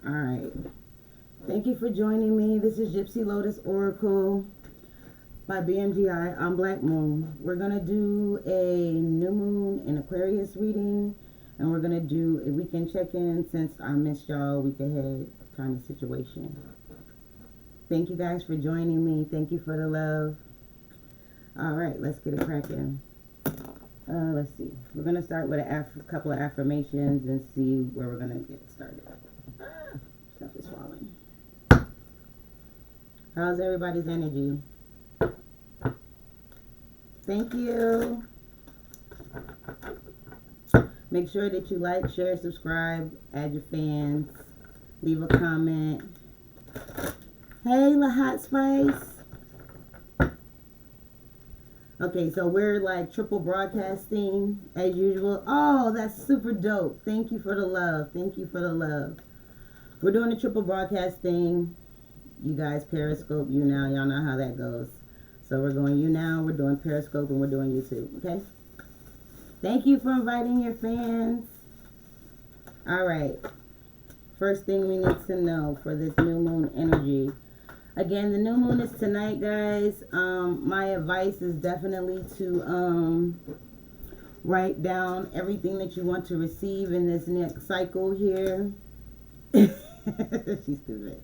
All right. Thank you for joining me. This is Gypsy Lotus Oracle by BMGI on Black Moon. We're going to do a new moon in Aquarius reading, and we're going to do a weekend check-in since I missed y'all a week ahead kind of situation. Thank you guys for joining me. Thank you for the love. All right, let's get it cracking. Let's see. We're going to start with a couple of affirmations and see where we're going to get started. Stuff is falling. How's everybody's energy? Thank you. Make sure that you like, share, subscribe, add your fans, leave a comment. Hey, La Hot Spice. Okay, so we're like triple broadcasting as usual. Oh, that's super dope. Thank you for the love. Thank you for the love. We're doing a triple broadcasting. You guys Periscope, you now. Y'all know how that goes. So we're going you now. We're doing Periscope and we're doing YouTube. Okay? Thank you for inviting your fans. All right. First thing we need to know for this new moon energy. Again, the new moon is tonight, guys. My advice is definitely to write down everything that you want to receive in this next cycle here. She's stupid.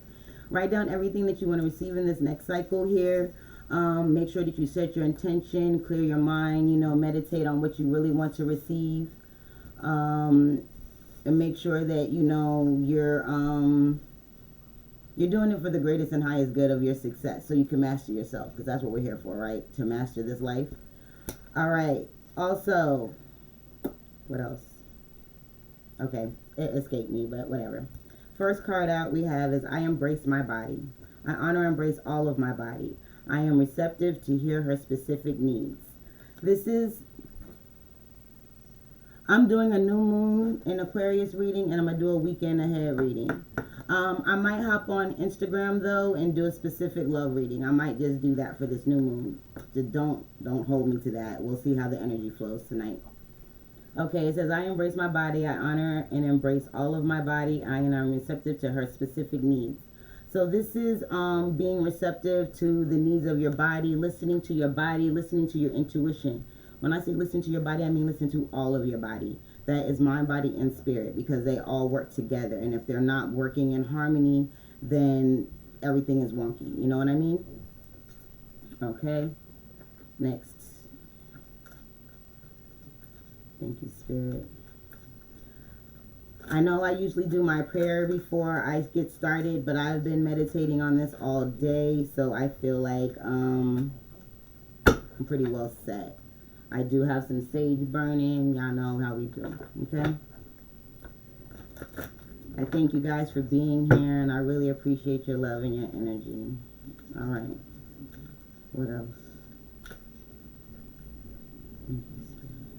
Write down everything that you want to receive in this next cycle here. Make sure that you set your intention, clear your mind, meditate on what you really want to receive. And make sure that, you're doing it for the greatest and highest good of your success, so you can master yourself, because that's what we're here for, right? To master this life. All right. Also, what else? Okay, it escaped me, but whatever. First card out we have is I embrace my body. I honor and embrace all of my body. I am receptive to hear her specific needs. I'm doing a new moon in Aquarius reading, and I'm going to do a weekend ahead reading. I might hop on Instagram, though, and do a specific love reading. I might just do that for this new moon. Just don't hold me to that. We'll see how the energy flows tonight. Okay, it says, I embrace my body. I honor and embrace all of my body. I am receptive to her specific needs. So this is being receptive to the needs of your body, listening to your body, listening to your intuition. When I say listen to your body, I mean listen to all of your body. That is mind, body, and spirit, because they all work together. And if they're not working in harmony, then everything is wonky. You know what I mean? Okay. Next. Thank you, Spirit. I know I usually do my prayer before I get started, but I've been meditating on this all day, so I feel like I'm pretty well set. I do have some sage burning. Y'all know how we do. Okay? I thank you guys for being here, and I really appreciate your love and your energy. All right. What else? Thank you, Spirit.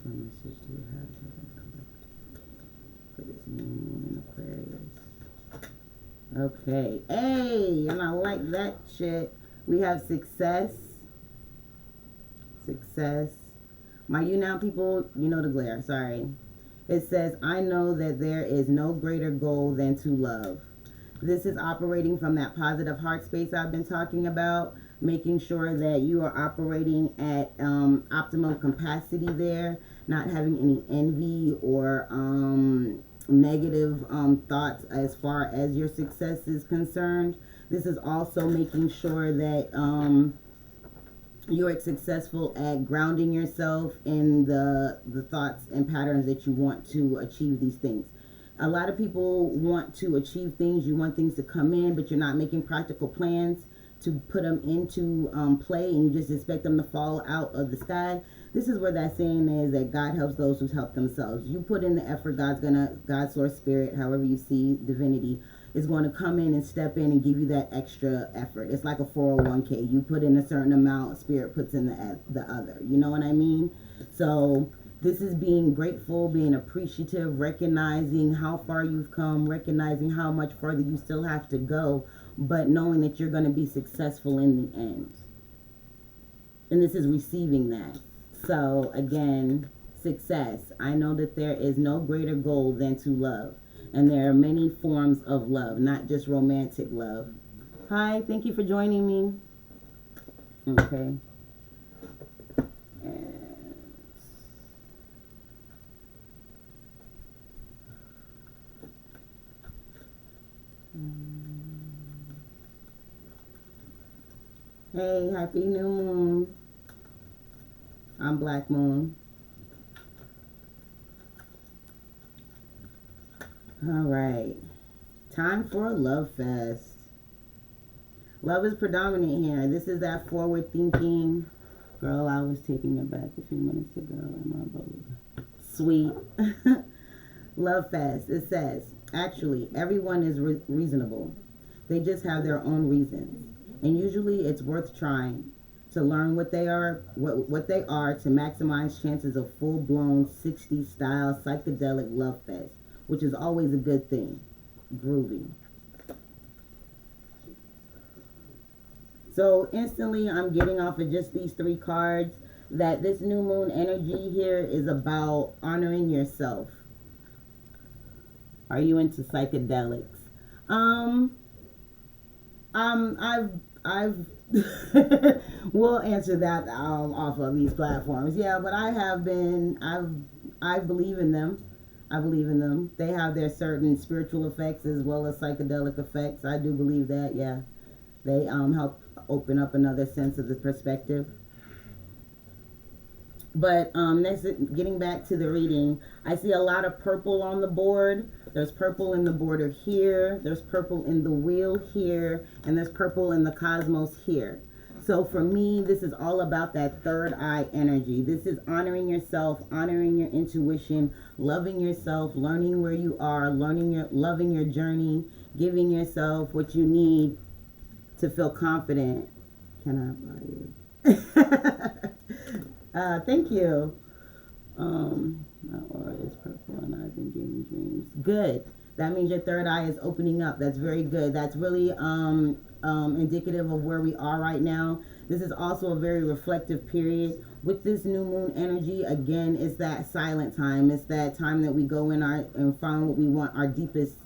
What message do you have for this new moon in Aquarius? Okay. Hey, and I like that shit. We have success. Success. My you now people, you know the glare. Sorry. It says, I know that there is no greater goal than to love. This is operating from that positive heart space I've been talking about, making sure that you are operating at optimal capacity there, not having any envy or negative thoughts as far as your success is concerned. This is also making sure that you're successful at grounding yourself in the thoughts and patterns that you want to achieve these things. A lot of people want to achieve things. You want things to come in, but you're not making practical plans to put them into play, and you just expect them to fall out of the sky. This is where that saying is that God helps those who help themselves. You put in the effort, God, source, spirit, however you see divinity, is going to come in and step in and give you that extra effort. It's like a 401k. You put in a certain amount, spirit puts in the other. You know what I mean? So this is being grateful, being appreciative, recognizing how far you've come, recognizing how much further you still have to go, but knowing that you're going to be successful in the end. And this is receiving that. So again, success. I know that there is no greater goal than to love. And there are many forms of love, not just romantic love. Hi, thank you for joining me. Okay. Hey, happy new moon. I'm Black Moon. All right. Time for a love fest. Love is predominant here. This is that forward thinking. Girl, I was taking it back a few minutes ago in my boat. Sweet. Love fest. It says, actually, everyone is reasonable. They just have their own reasons. And usually it's worth trying to learn what they are to maximize chances of full-blown 60s style psychedelic love fest, which is always a good thing. Groovy. So instantly I'm getting off of just these 3 cards that this new moon energy here is about honoring yourself. Are you into psychedelics? I've we'll answer that off of these platforms. Yeah, but I believe in them. I believe in them. They have their certain spiritual effects as well as psychedelic effects. I do believe that, yeah. They help open up another sense of the perspective. But next, getting back to the reading, I see a lot of purple on the board. There's purple in the border here. There's purple in the wheel here. And there's purple in the cosmos here. So for me, this is all about that third eye energy. This is honoring yourself, honoring your intuition, loving yourself, learning where you are, loving your journey, giving yourself what you need to feel confident. Can I buy you? Thank you. My aura is purple and I've been getting dreams. Good. That means your third eye is opening up. That's very good. That's really indicative of where we are right now. This is also a very reflective period. With this new moon energy, again, it's that silent time. It's that time that we go in and find what we want, our deepest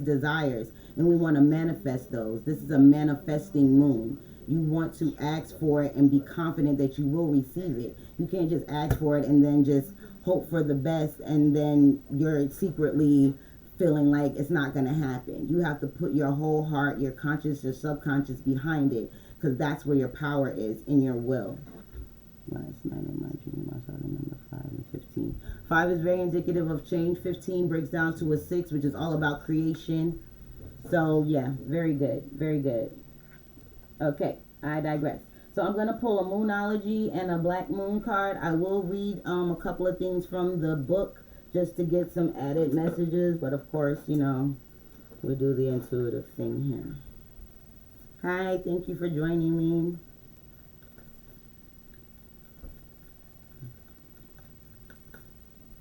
desires, and we want to manifest those. This is a manifesting moon. You want to ask for it and be confident that you will receive it. You can't just ask for it and then just hope for the best and then you're secretly feeling like it's not going to happen. You have to put your whole heart, your conscious, your subconscious behind it, because that's where your power is, in your will. Last night in my dream, I saw the number 5 and 15. 5 is very indicative of change. 15 breaks down to a 6, which is all about creation. So, yeah, very good. Very good. Okay, I digress. So I'm going to pull a Moonology and a Black Moon card. I will read a couple of things from the book just to get some added messages. But, of course, you know, we'll do the intuitive thing here. Hi, thank you for joining me.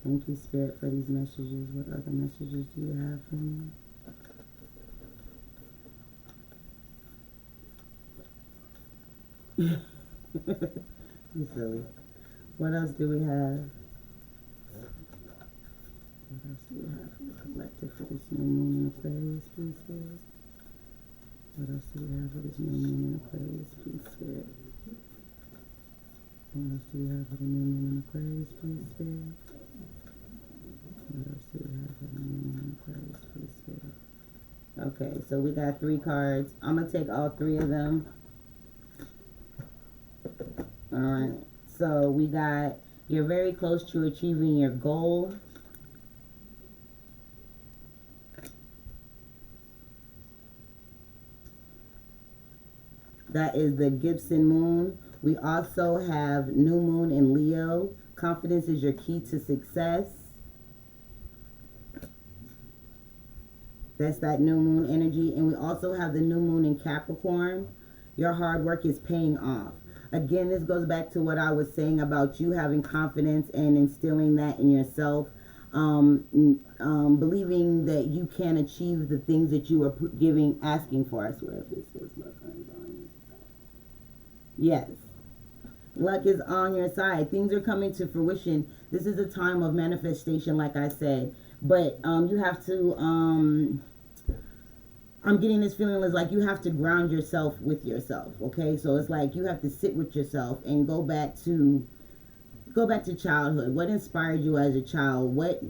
Thank you, Spirit, for these messages. What other messages do you have for me? You silly. What else do we have? What else do we have for the collective for this new moon in Aquarius, please, Spirit? What else do we have for this new moon in Aquarius, please, Spirit? What else do we have for the new moon in Aquarius, please, Spirit? What else do we have for the new moon in Aquarius, please, Spirit? Okay, so we got 3 cards. I'm going to take all 3 of them. Alright, so we got, you're very close to achieving your goal. That is the Gibson moon. We also have new moon in Leo. Confidence is your key to success. That's that new moon energy. And we also have the new moon in Capricorn. Your hard work is paying off. Again, this goes back to what I was saying about you having confidence and instilling that in yourself. Believing that you can achieve the things that you are asking for. I swear if this is look. Yes. Luck is on your side. Things are coming to fruition. This is a time of manifestation, like I said. But you have to. I'm getting this feeling is like you have to ground yourself with yourself. Okay, so it's like you have to sit with yourself and go back to childhood. What inspired you as a child? What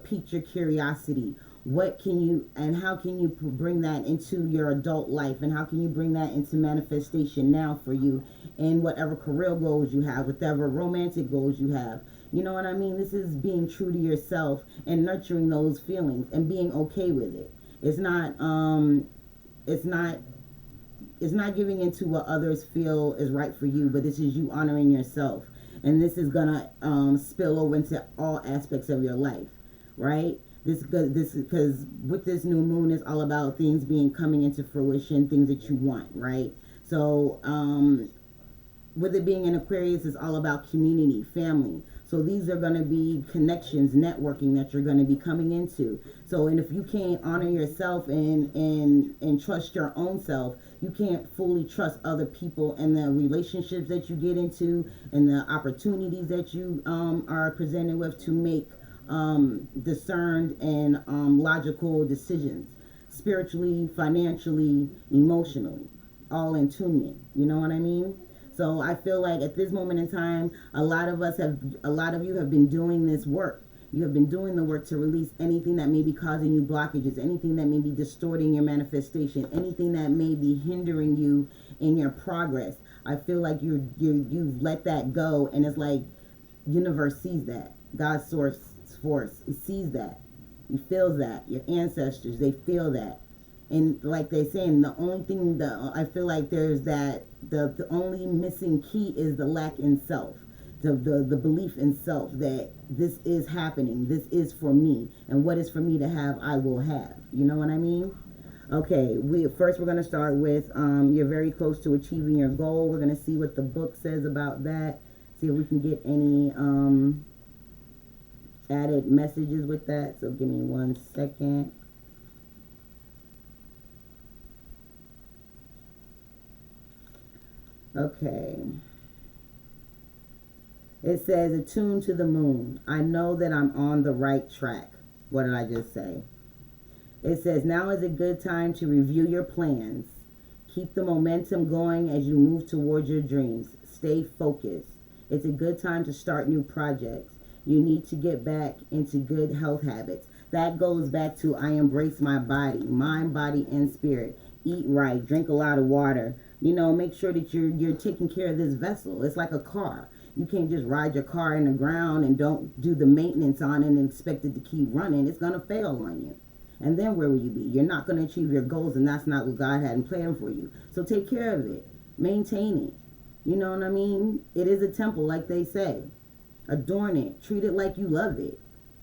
piqued your curiosity? What can you, and how can you bring that into your adult life? And how can you bring that into manifestation now for you in whatever career goals you have, whatever romantic goals you have? You know what I mean? This is being true to yourself and nurturing those feelings and being okay with it. It's not, it's not, it's not giving into what others feel is right for you, but this is you honoring yourself. And this is gonna spill over into all aspects of your life, right? This because with this new moon, it's all about things being coming into fruition, things that you want, right? So with it being in Aquarius, it's all about community, family. So these are going to be connections, networking that you're going to be coming into. So, and if you can't honor yourself and trust your own self, you can't fully trust other people and the relationships that you get into and the opportunities that you are presented with to make discerned and logical decisions, spiritually, financially, emotionally, all in tune. You know what I mean? So I feel like at this moment in time, a lot of you have been doing this work. You have been doing the work to release anything that may be causing you blockages, anything that may be distorting your manifestation, anything that may be hindering you in your progress. I feel like you've let that go, and it's like universe sees that. God's source force, it sees that. He feels that. Your ancestors, they feel that. And like they're saying, the only thing that I feel like there's that the only missing key is the lack in self, the belief in self that this is happening, this is for me, and what is for me to have, I will have. You know what I mean? Okay, we're going to start with you're very close to achieving your goal. We're going to see what the book says about that. See if we can get any added messages with that. So give me 1 second. Okay. It says, attuned to the moon. I know that I'm on the right track. What did I just say? It says, now is a good time to review your plans. Keep the momentum going as you move towards your dreams. Stay focused. It's a good time to start new projects. You need to get back into good health habits. That goes back to I embrace my body, mind, body, and spirit. Eat right, drink a lot of water. You know, make sure that you're taking care of this vessel. It's like a car. You can't just ride your car in the ground and don't do the maintenance on it and expect it to keep running. It's going to fail on you. And then where will you be? You're not going to achieve your goals, and that's not what God had in plan for you. So take care of it. Maintain it. You know what I mean? It is a temple, like they say. Adorn it. Treat it like you love it.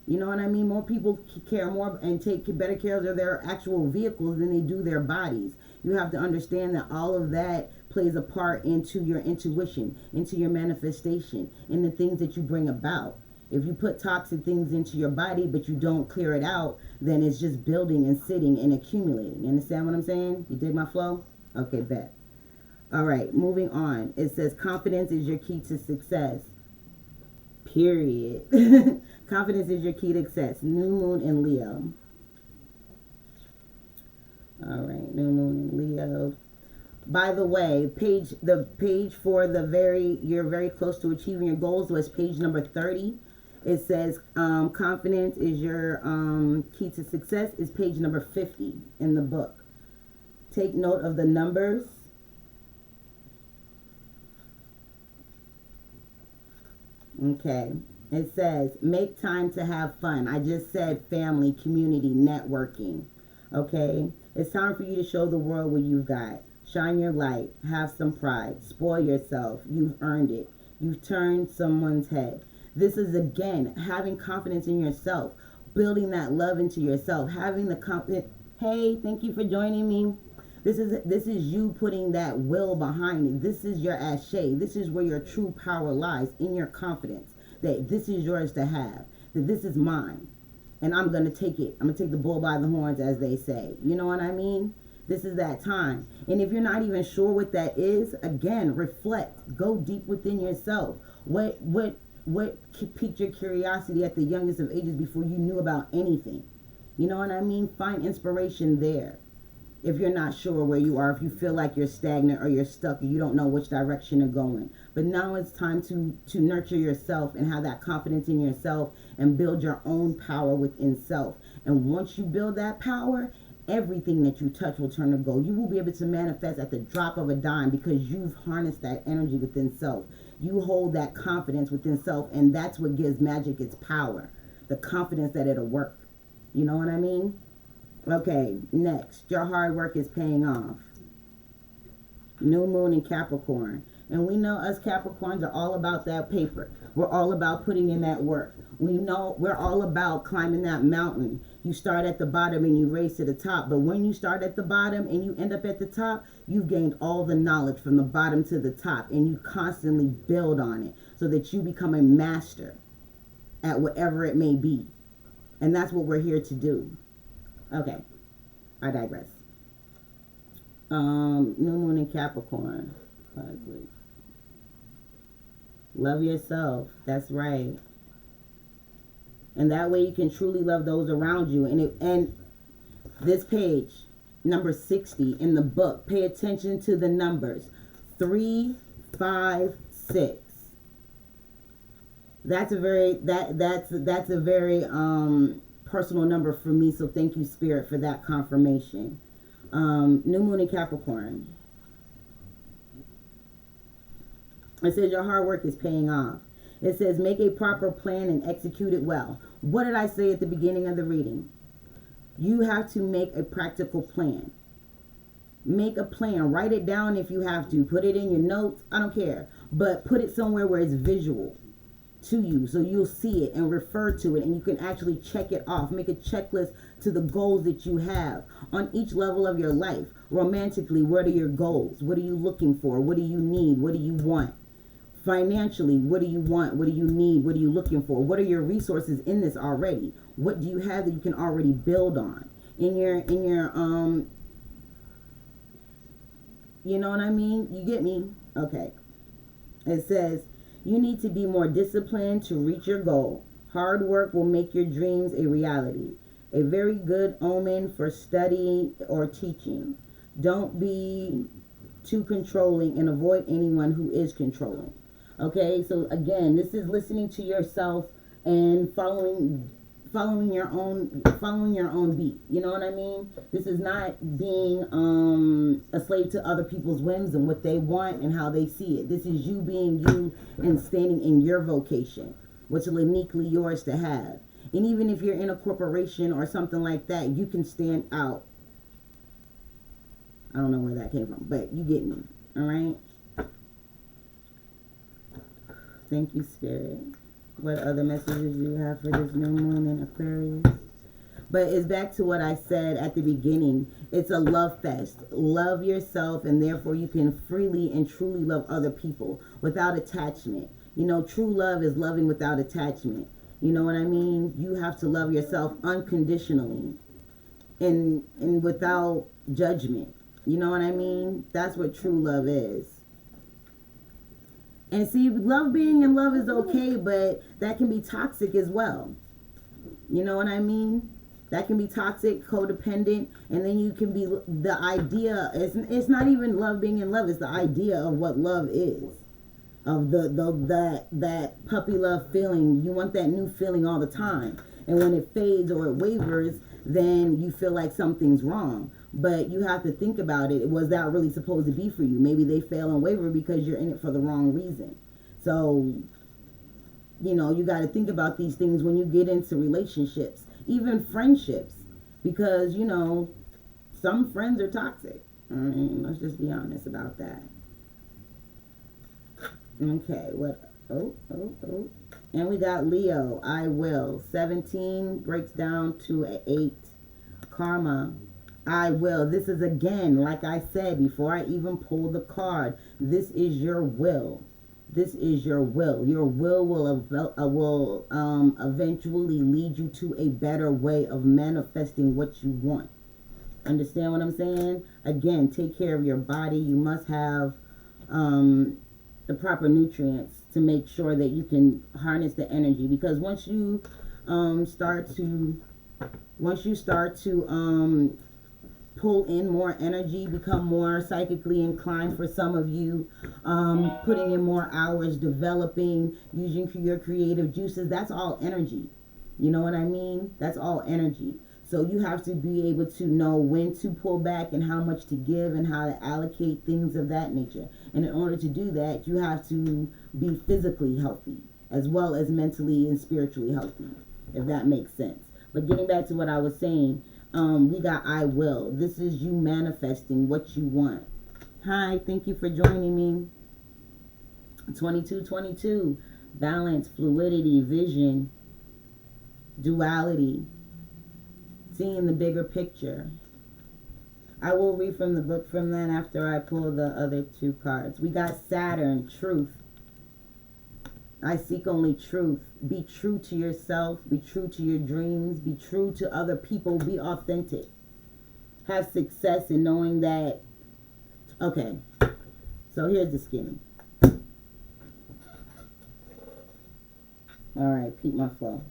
You know what I mean? More people care more and take better care of their actual vehicles than they do their bodies. You have to understand that all of that plays a part into your intuition, into your manifestation, in the things that you bring about. If you put toxic things into your body but you don't clear it out, then it's just building and sitting and accumulating. You understand what I'm saying? You dig my flow? Okay, bet. All right, moving on. It says confidence is your key to success. Period. Confidence is your key to success. New moon in Leo. All right, new moon in Leo. By the way, the page for you're very close to achieving your goals was page number 30. It says confidence is your key to success is page number 50 in the book. Take note of the numbers. Okay. It says, make time to have fun. I just said family, community, networking. Okay. It's time for you to show the world what you've got. Shine your light. Have some pride. Spoil yourself. You've earned it. You've turned someone's head. This is, again, having confidence in yourself. Building that love into yourself. Having the confidence. Hey, thank you for joining me. This is you putting that will behind it. This is your ashe. This is where your true power lies, in your confidence. That this is yours to have. That this is mine. And I'm going to take it. I'm going to take the bull by the horns, as they say. You know what I mean? This is that time. And if you're not even sure what that is, again, reflect. Go deep within yourself. What piqued your curiosity at the youngest of ages before you knew about anything? You know what I mean? Find inspiration there. If you're not sure where you are, if you feel like you're stagnant or you're stuck or you don't know which direction to go in. But now it's time to nurture yourself and have that confidence in yourself and build your own power within self. And once you build that power, everything that you touch will turn to gold. You will be able to manifest at the drop of a dime because you've harnessed that energy within self. You hold that confidence within self, and that's what gives magic its power. The confidence that it'll work. You know what I mean? Okay, next. Your hard work is paying off. New moon in Capricorn. And we know us Capricorns are all about that paper. We're all about putting in that work. We know we're all about climbing that mountain. You start at the bottom and you race to the top. But when you start at the bottom and you end up at the top, you've gained all the knowledge from the bottom to the top. And you constantly build on it so that you become a master at whatever it may be. And that's what we're here to do. Okay, I digress. New moon in Capricorn. Love yourself. That's right. And that way you can truly love those around you. And this page, number 60 in the book, pay attention to the numbers. 3, 5, 6. That's a very personal number for me, so thank you, Spirit, for that confirmation. New moon in Capricorn. It says your hard work is paying off. It says make a proper plan and execute it well. What did I say at the beginning of the reading? You have to make a practical plan. Make a plan. Write it down if you have to. Put it in your notes. I don't care. But put it somewhere where it's visual to you so you'll see it and refer to it and you can actually check it off. Make a checklist to the goals that you have on each level of your life. Romantically, what are your goals? What are you looking for? What do you need? What do you want? Financially, what do you want? What do you need? What are you looking for? What are your resources in this already? What do you have that you can already build on? In your you know what I mean? You get me? Okay. It says you need to be more disciplined to reach your goal. Hard work will make your dreams a reality. A very good omen for study or teaching. Don't be too controlling and avoid anyone who is controlling. Okay, so again, this is listening to yourself and following your own beat. You know what I mean? This is not being a slave to other people's whims and what they want and how they see it. This is you being you and standing in your vocation, which is uniquely yours to have. And even if you're in a corporation or something like that, you can stand out. I don't know where that came from, but you get me. All right? Thank you, Spirit. What other messages do you have for this new moon in Aquarius? But it's back to what I said at the beginning. It's a love fest. Love yourself, and therefore you can freely and truly love other people without attachment. You know, true love is loving without attachment. You know what I mean? You have to love yourself unconditionally and without judgment. You know what I mean? That's what true love is. And see, love being in love is okay, but that can be toxic as well. You know what I mean? That can be toxic, codependent, and then you can be the idea. It's not even love being in love. It's the idea of what love is, of that puppy love feeling. You want that new feeling all the time, and when it fades or it wavers, then you feel like something's wrong. But you have to think about it. Was that really supposed to be for you? Maybe they fail and waver because you're in it for the wrong reason. So, you know, you got to think about these things when you get into relationships, even friendships, because, you know, some friends are toxic. I mean, let's just be honest about that. Okay, what? Oh. And we got Leo, I will. 17 breaks down to an 8. Karma, I will. This is, again, like I said before I even pulled the card, this is your will. This is your will. Your will eventually lead you to a better way of manifesting what you want. Understand what I'm saying? Again, take care of your body. You must have the proper nutrients to make sure that you can harness the energy, because once you start to pull in more energy, become more psychically inclined for some of you, putting in more hours, developing, using your creative juices, that's all energy. You know what I mean? That's all energy. So you have to be able to know when to pull back and how much to give and how to allocate things of that nature. And in order to do that, you have to be physically healthy as well as mentally and spiritually healthy, if that makes sense. But getting back to what I was saying, we got I will. This is you manifesting what you want. Hi, thank you for joining me. 2222, balance, fluidity, vision, duality, seeing the bigger picture. I will read from the book from that after I pull the other two cards. We got Saturn, truth. I seek only truth. Be true to yourself. Be true to your dreams. Be true to other people. Be authentic. Have success in knowing that. Okay, so here's the skinny. All right, keep my flow.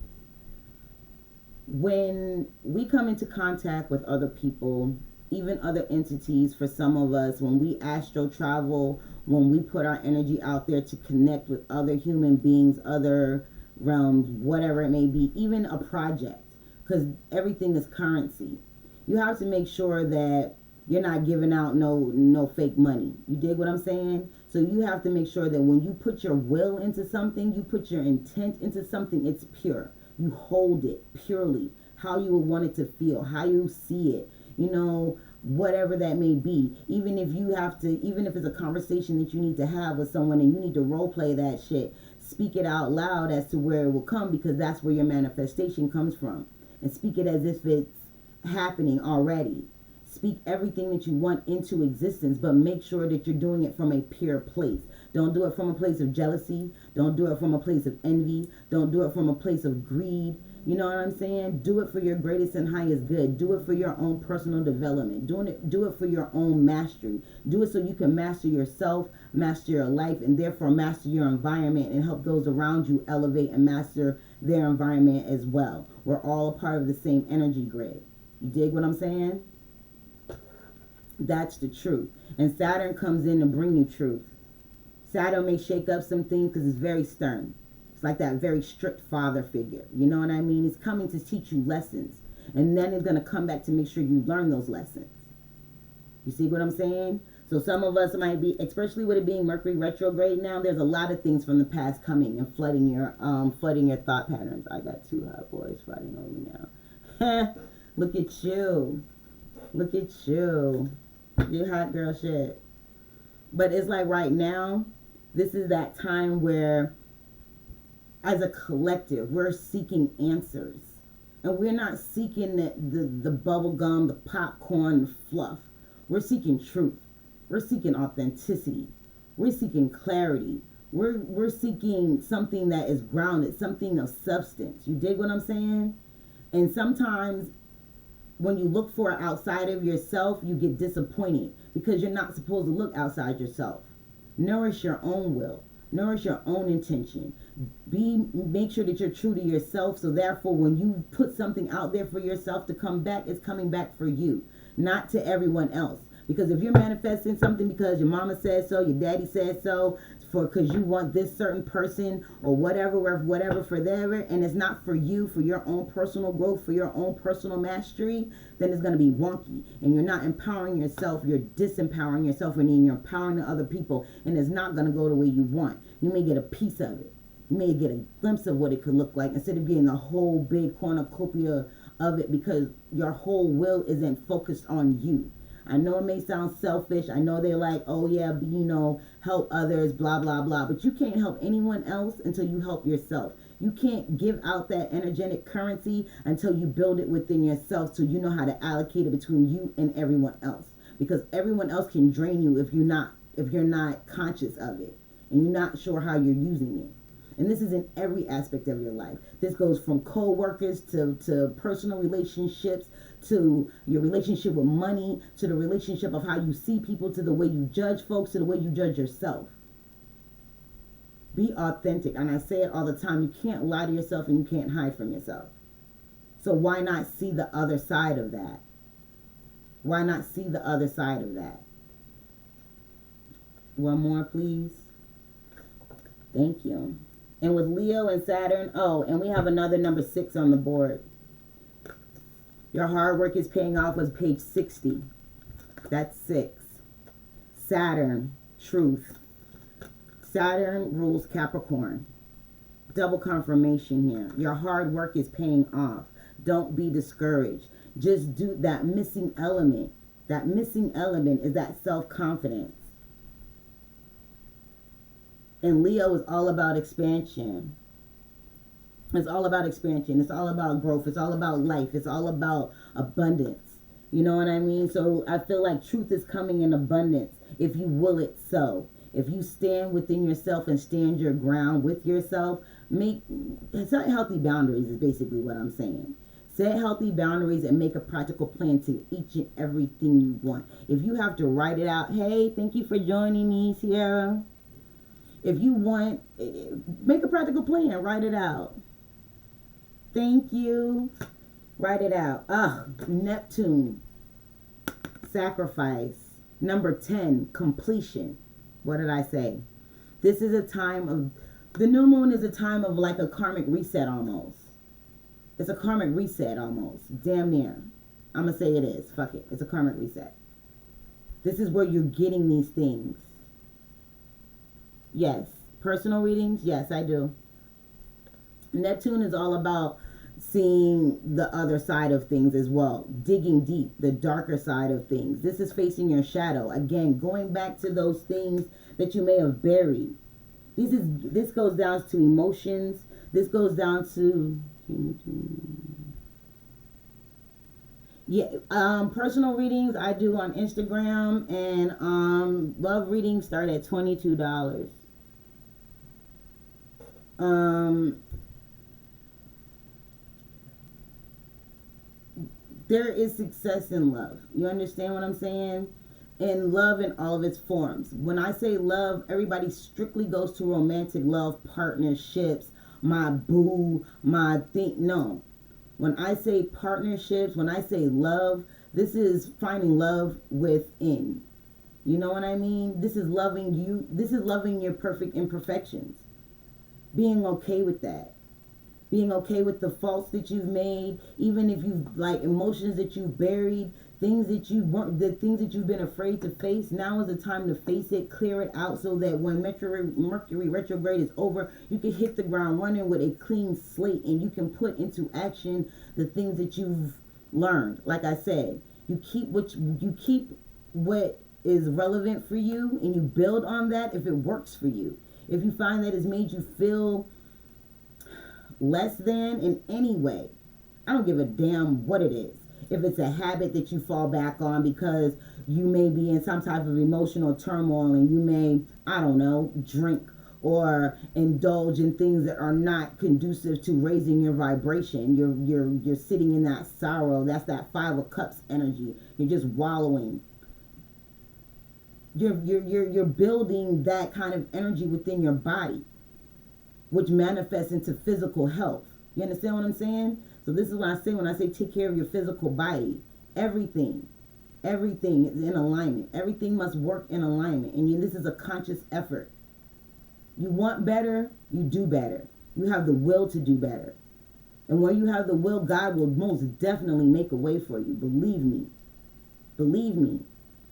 When we come into contact with other people, even other entities, for some of us, when we astro travel, when we put our energy out there to connect with other human beings, other realms, whatever it may be, even a project, because everything is currency. You have to make sure that you're not giving out no fake money. You dig what I'm saying? So you have to make sure that when you put your will into something, you put your intent into something, it's pure. You hold it purely, how you would want it to feel, how you see it, you know, whatever that may be. Even if it's a conversation that you need to have with someone and you need to role play that shit, speak it out loud as to where it will come, because that's where your manifestation comes from. And speak it as if it's happening already. Speak everything that you want into existence, but make sure that you're doing it from a pure place. Don't do it from a place of jealousy. Don't do it from a place of envy. Don't do it from a place of greed. You know what I'm saying? Do it for your greatest and highest good. Do it for your own personal development. Do it for your own mastery. Do it so you can master yourself, master your life, and therefore master your environment and help those around you elevate and master their environment as well. We're all a part of the same energy grid. You dig what I'm saying? That's the truth. And Saturn comes in to bring you truth. Saturn may shake up some things because it's very stern. It's like that very strict father figure. You know what I mean? It's coming to teach you lessons. And then it's going to come back to make sure you learn those lessons. You see what I'm saying? So some of us might be, especially with it being Mercury retrograde now, there's a lot of things from the past coming and flooding your thought patterns. I got two hot boys fighting over me now. Look at you. Look at you. You hot girl shit. But it's like right now, this is that time where, as a collective, we're seeking answers. And we're not seeking the bubble gum, the popcorn, the fluff. We're seeking truth. We're seeking authenticity. We're seeking clarity. We're seeking something that is grounded, something of substance. You dig what I'm saying? And sometimes when you look for outside of yourself, you get disappointed because you're not supposed to look outside yourself. Nourish your own will. Nourish your own intention. Make sure that you're true to yourself, so therefore when you put something out there for yourself to come back, it's coming back for you, not to everyone else. Because if you're manifesting something because your mama said so, your daddy said so, because you want this certain person or whatever, and it's not for you, for your own personal growth, for your own personal mastery, then it's going to be wonky. And you're not empowering yourself, you're disempowering yourself, and then you're empowering the other people, and it's not going to go the way you want. You may get a piece of it. You may get a glimpse of what it could look like instead of getting the whole big cornucopia of it, because your whole will isn't focused on you. I know it may sound selfish. I know they're like, oh yeah, help others, blah, blah, blah. But you can't help anyone else until you help yourself. You can't give out that energetic currency until you build it within yourself, so you know how to allocate it between you and everyone else. Because everyone else can drain you if you're not conscious of it and you're not sure how you're using it. And this is in every aspect of your life. This goes from co-workers to personal relationships, to your relationship with money, to the relationship of how you see people, to the way you judge folks, to the way you judge yourself. Be authentic. And I say it all the time. You can't lie to yourself and you can't hide from yourself. So why not see the other side of that? Why not see the other side of that? One more, please. Thank you. And with Leo and Saturn, oh, and we have another number 6 on the board. Your hard work is paying off was page 60. That's 6. Saturn, truth. Saturn rules Capricorn. Double confirmation here. Your hard work is paying off. Don't be discouraged. Just do that missing element. That missing element is that self-confidence. And Leo is all about expansion. It's all about expansion. It's all about growth. It's all about life. It's all about abundance. You know what I mean? So I feel like truth is coming in abundance if you will it so. If you stand within yourself and stand your ground with yourself, set healthy boundaries is basically what I'm saying. Set healthy boundaries and make a practical plan to each and everything you want. If you have to write it out, hey, thank you for joining me, Sierra. If you want, make a practical plan, write it out. Thank you. Write it out. Neptune, sacrifice. Number 10, completion. What did I say? This is a time of, the new moon is a time of like a karmic reset almost. It's a karmic reset almost. Damn near. I'm going to say it is. Fuck it. It's a karmic reset. This is where you're getting these things. Yes. Personal readings? Yes, I do. Neptune is all about seeing the other side of things as well. Digging deep, the darker side of things. This is facing your shadow. Again, going back to those things that you may have buried. This goes down to emotions. This goes down to personal readings I do on Instagram, and love readings start at $22. There is success in love. You understand what I'm saying? In love in all of its forms. When I say love, everybody strictly goes to romantic love, partnerships, my boo, my thing. No. When I say partnerships, when I say love, this is finding love within. You know what I mean? This is loving you. This is loving your perfect imperfections. Being okay with that. Being okay with the faults that you've made, even if you've like emotions that you've buried, things that you weren't, the things that you've been afraid to face. Now is the time to face it, clear it out, so that when Mercury retrograde is over, you can hit the ground running with a clean slate, and you can put into action the things that you've learned. Like I said, you keep what is relevant for you, and you build on that if it works for you. If you find that it's made you feel less than in any way, I don't give a damn what it is. If it's a habit that you fall back on because you may be in some type of emotional turmoil, and you may, I don't know, drink or indulge in things that are not conducive to raising your vibration. You're sitting in that sorrow. That's that 5 of Cups energy. You're just wallowing. You're building that kind of energy within your body, which manifests into physical health. You understand what I'm saying? So this is what I say when I say take care of your physical body. Everything is in alignment. Everything must work in alignment. And this is a conscious effort. You want better, you do better. You have the will to do better. And when you have the will, God will most definitely make a way for you. Believe me. Believe me.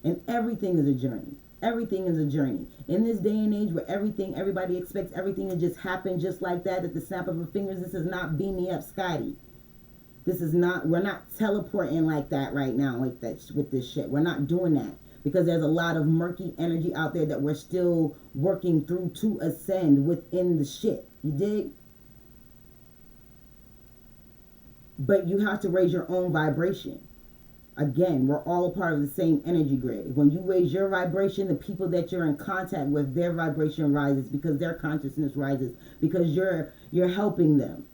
And everything is a journey. Everything is a journey. In this day and age where everybody expects everything to just happen just like that, at the snap of a finger, this is not beam me up, Scotty. We're not teleporting like that right now, like that with this shit. We're not doing that because there's a lot of murky energy out there that we're still working through to ascend within the shit. You dig? But you have to raise your own vibration. Again, we're all a part of the same energy grid. When you raise your vibration, the people that you're in contact with, their vibration rises because their consciousness rises because you're helping them.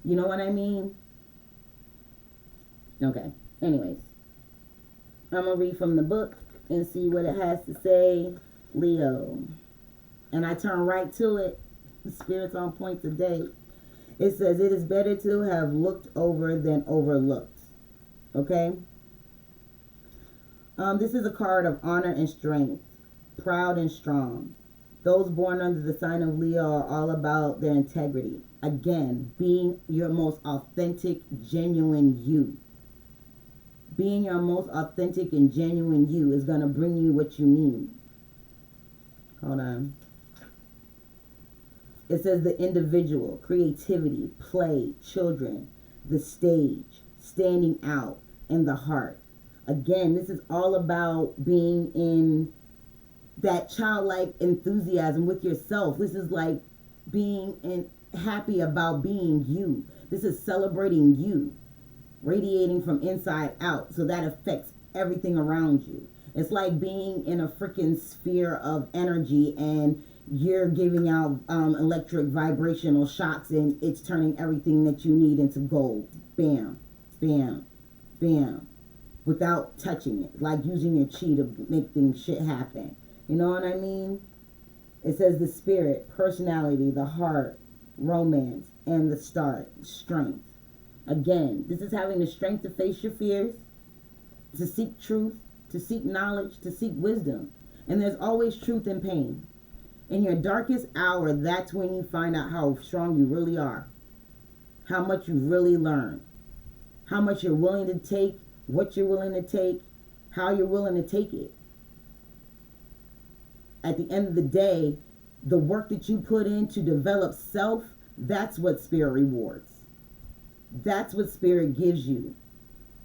You know what I mean? Okay. Anyways, I'm going to read from the book and see what it has to say. Leo. And I turn right to it. The Spirit's on point today. It says, it is better to have looked over than overlooked. Okay? This is a card of honor and strength. Proud and strong. Those born under the sign of Leo are all about their integrity. Again, being your most authentic, genuine you. Being your most authentic and genuine you is going to bring you what you need. Hold on. It says the individual, creativity, play, children, the stage, standing out, and the heart. Again, this is all about being in that childlike enthusiasm with yourself. This is like being happy about being you. This is celebrating you, radiating from inside out. So that affects everything around you. It's like being in a freaking sphere of energy and you're giving out electric vibrational shocks and it's turning everything that you need into gold. Bam, bam, bam. Without touching it. Like using your chi to make things shit happen. You know what I mean? It says the spirit, personality, the heart, romance, and the strength. Again, this is having the strength to face your fears, to seek truth, to seek knowledge, to seek wisdom. And there's always truth in pain. In your darkest hour, that's when you find out how strong you really are. How much you really learn. How much you're willing to take, what you're willing to take, how you're willing to take it. At the end of the day, the work that you put in to develop self, that's what spirit rewards. That's what spirit gives you.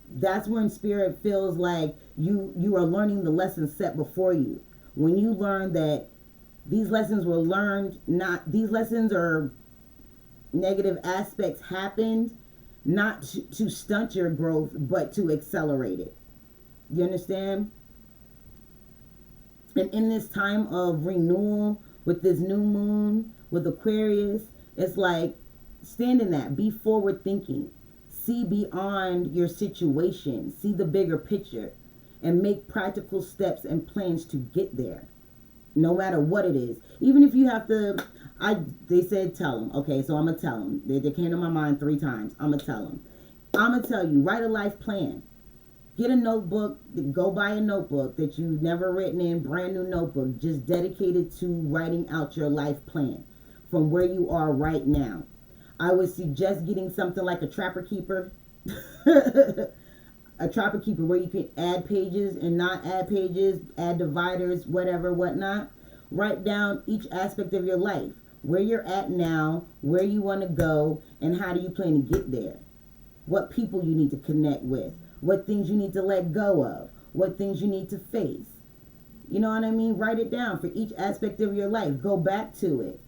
That's when spirit feels like you are learning the lessons set before you. When you learn that these lessons were learned, these lessons or negative aspects happened, not to stunt your growth, but to accelerate it. You understand? And in this time of renewal, with this new moon, with Aquarius, it's like, stand in that. Be forward thinking. See beyond your situation. See the bigger picture. And make practical steps and plans to get there. No matter what it is. Even if you have to, they said tell them. Okay, so I'm going to tell them. They came to my mind 3 times. I'm going to tell them. I'm going to tell you, write a life plan. Get a notebook, go buy a notebook that you've never written in, brand new notebook, just dedicated to writing out your life plan from where you are right now. I would suggest getting something like a Trapper Keeper. A Trapper Keeper where you can add pages and not add pages, add dividers, whatever, whatnot. Write down each aspect of your life, where you're at now, where you want to go, and how do you plan to get there. What people you need to connect with. What things you need to let go of. What things you need to face. You know what I mean? Write it down for each aspect of your life. Go back to it.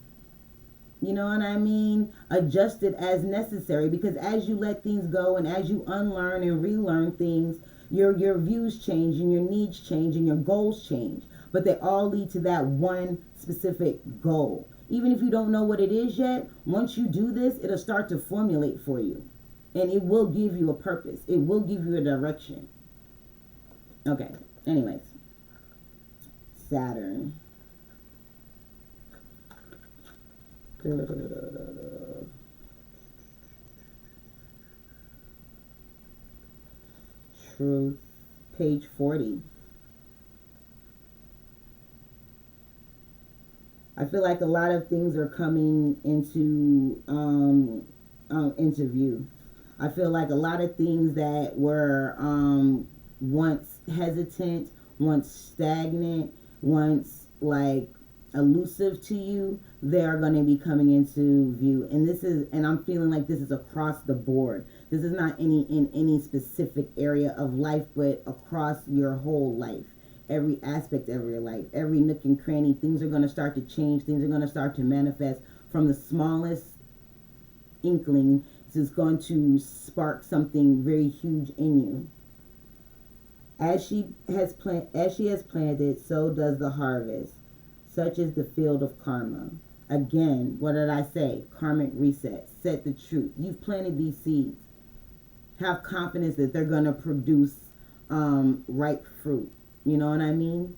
You know what I mean? Adjust it as necessary, because as you let things go and as you unlearn and relearn things, your views change and your needs change and your goals change. But they all lead to that one specific goal. Even if you don't know what it is yet, once you do this, it'll start to formulate for you. And it will give you a purpose. It will give you a direction. Okay. Anyways. Saturn. Truth. Page 40. I feel like a lot of things are coming into view. I feel like a lot of things that were once hesitant, once stagnant, once like elusive to you, they are going to be coming into view. And I'm feeling like this is across the board. This is not in any specific area of life, but across your whole life. Every aspect of your life, every nook and cranny, things are going to start to change. Things are going to start to manifest from the smallest inkling. This is going to spark something very huge in you. As she has planted, so does the harvest. Such is the field of karma. Again, what did I say? Karmic reset. Set the truth. You've planted these seeds. Have confidence that they're going to produce ripe fruit. You know what I mean?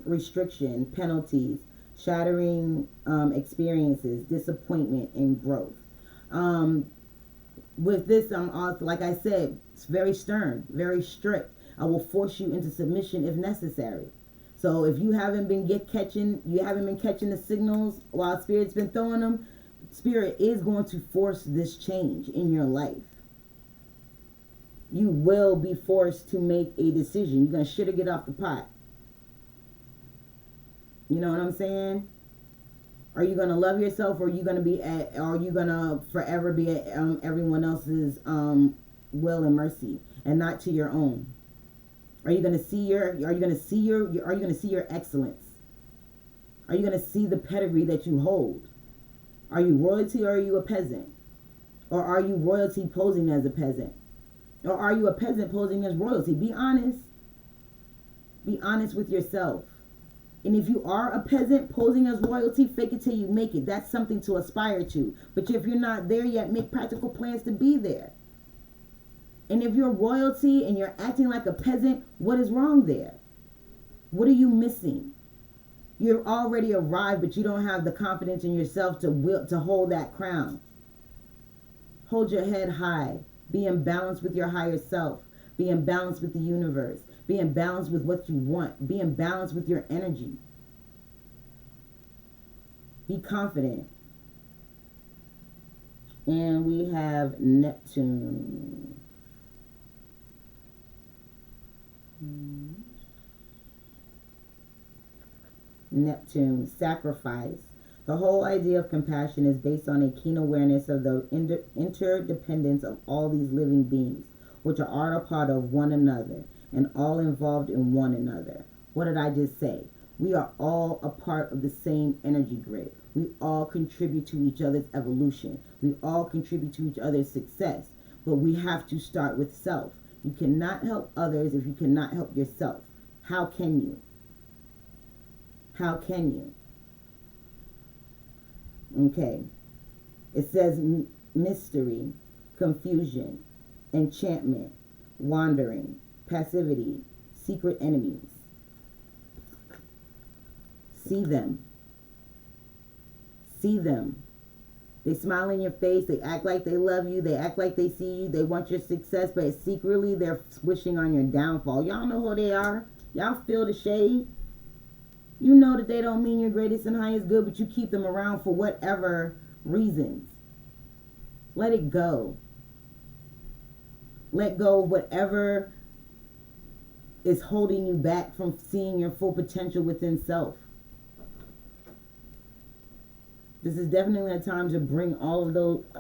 Restriction, penalties, shattering experiences, disappointment, and growth. With this, I'm also, like I said, it's very stern, very strict. I will force you into submission if necessary. So if you haven't been catching the signals while Spirit's been throwing them, Spirit is going to force this change in your life. You will be forced to make a decision. You're going to shit or get off the pot. You know what I'm saying? Are you going to love yourself, or are you going to forever be at everyone else's will and mercy and not to your own? Are you going to see your excellence? Are you going to see the pedigree that you hold? Are you royalty, or are you a peasant? Or are you royalty posing as a peasant? Or are you a peasant posing as royalty? Be honest. Be honest with yourself. And if you are a peasant posing as royalty, fake it till you make it. That's something to aspire to. But if you're not there yet, make practical plans to be there. And if you're royalty and you're acting like a peasant, what is wrong there? What are you missing? You're already arrived, but you don't have the confidence in yourself to hold that crown. Hold your head high. Be in balance with your higher self. Be in balance with the universe. Be in balance with what you want. Be in balance with your energy. Be confident. And we have Neptune. Neptune, sacrifice. The whole idea of compassion is based on a keen awareness of the interdependence of all these living beings, which are all a part of one another and all involved in one another. What did I just say? We are all a part of the same energy grid. We all contribute to each other's evolution. We all contribute to each other's success. But we have to start with self. You cannot help others if you cannot help yourself. How can you? How can you? Okay. It says mystery, confusion, enchantment, wandering, passivity, secret enemies. See them. See them. They smile in your face. They act like they love you. They act like they see you. They want your success, but secretly they're wishing on your downfall. Y'all know who they are. Y'all feel the shade. You know that they don't mean your greatest and highest good, but you keep them around for whatever reasons. Let it go. Let go of whatever is holding you back from seeing your full potential within self. This is definitely a time to bring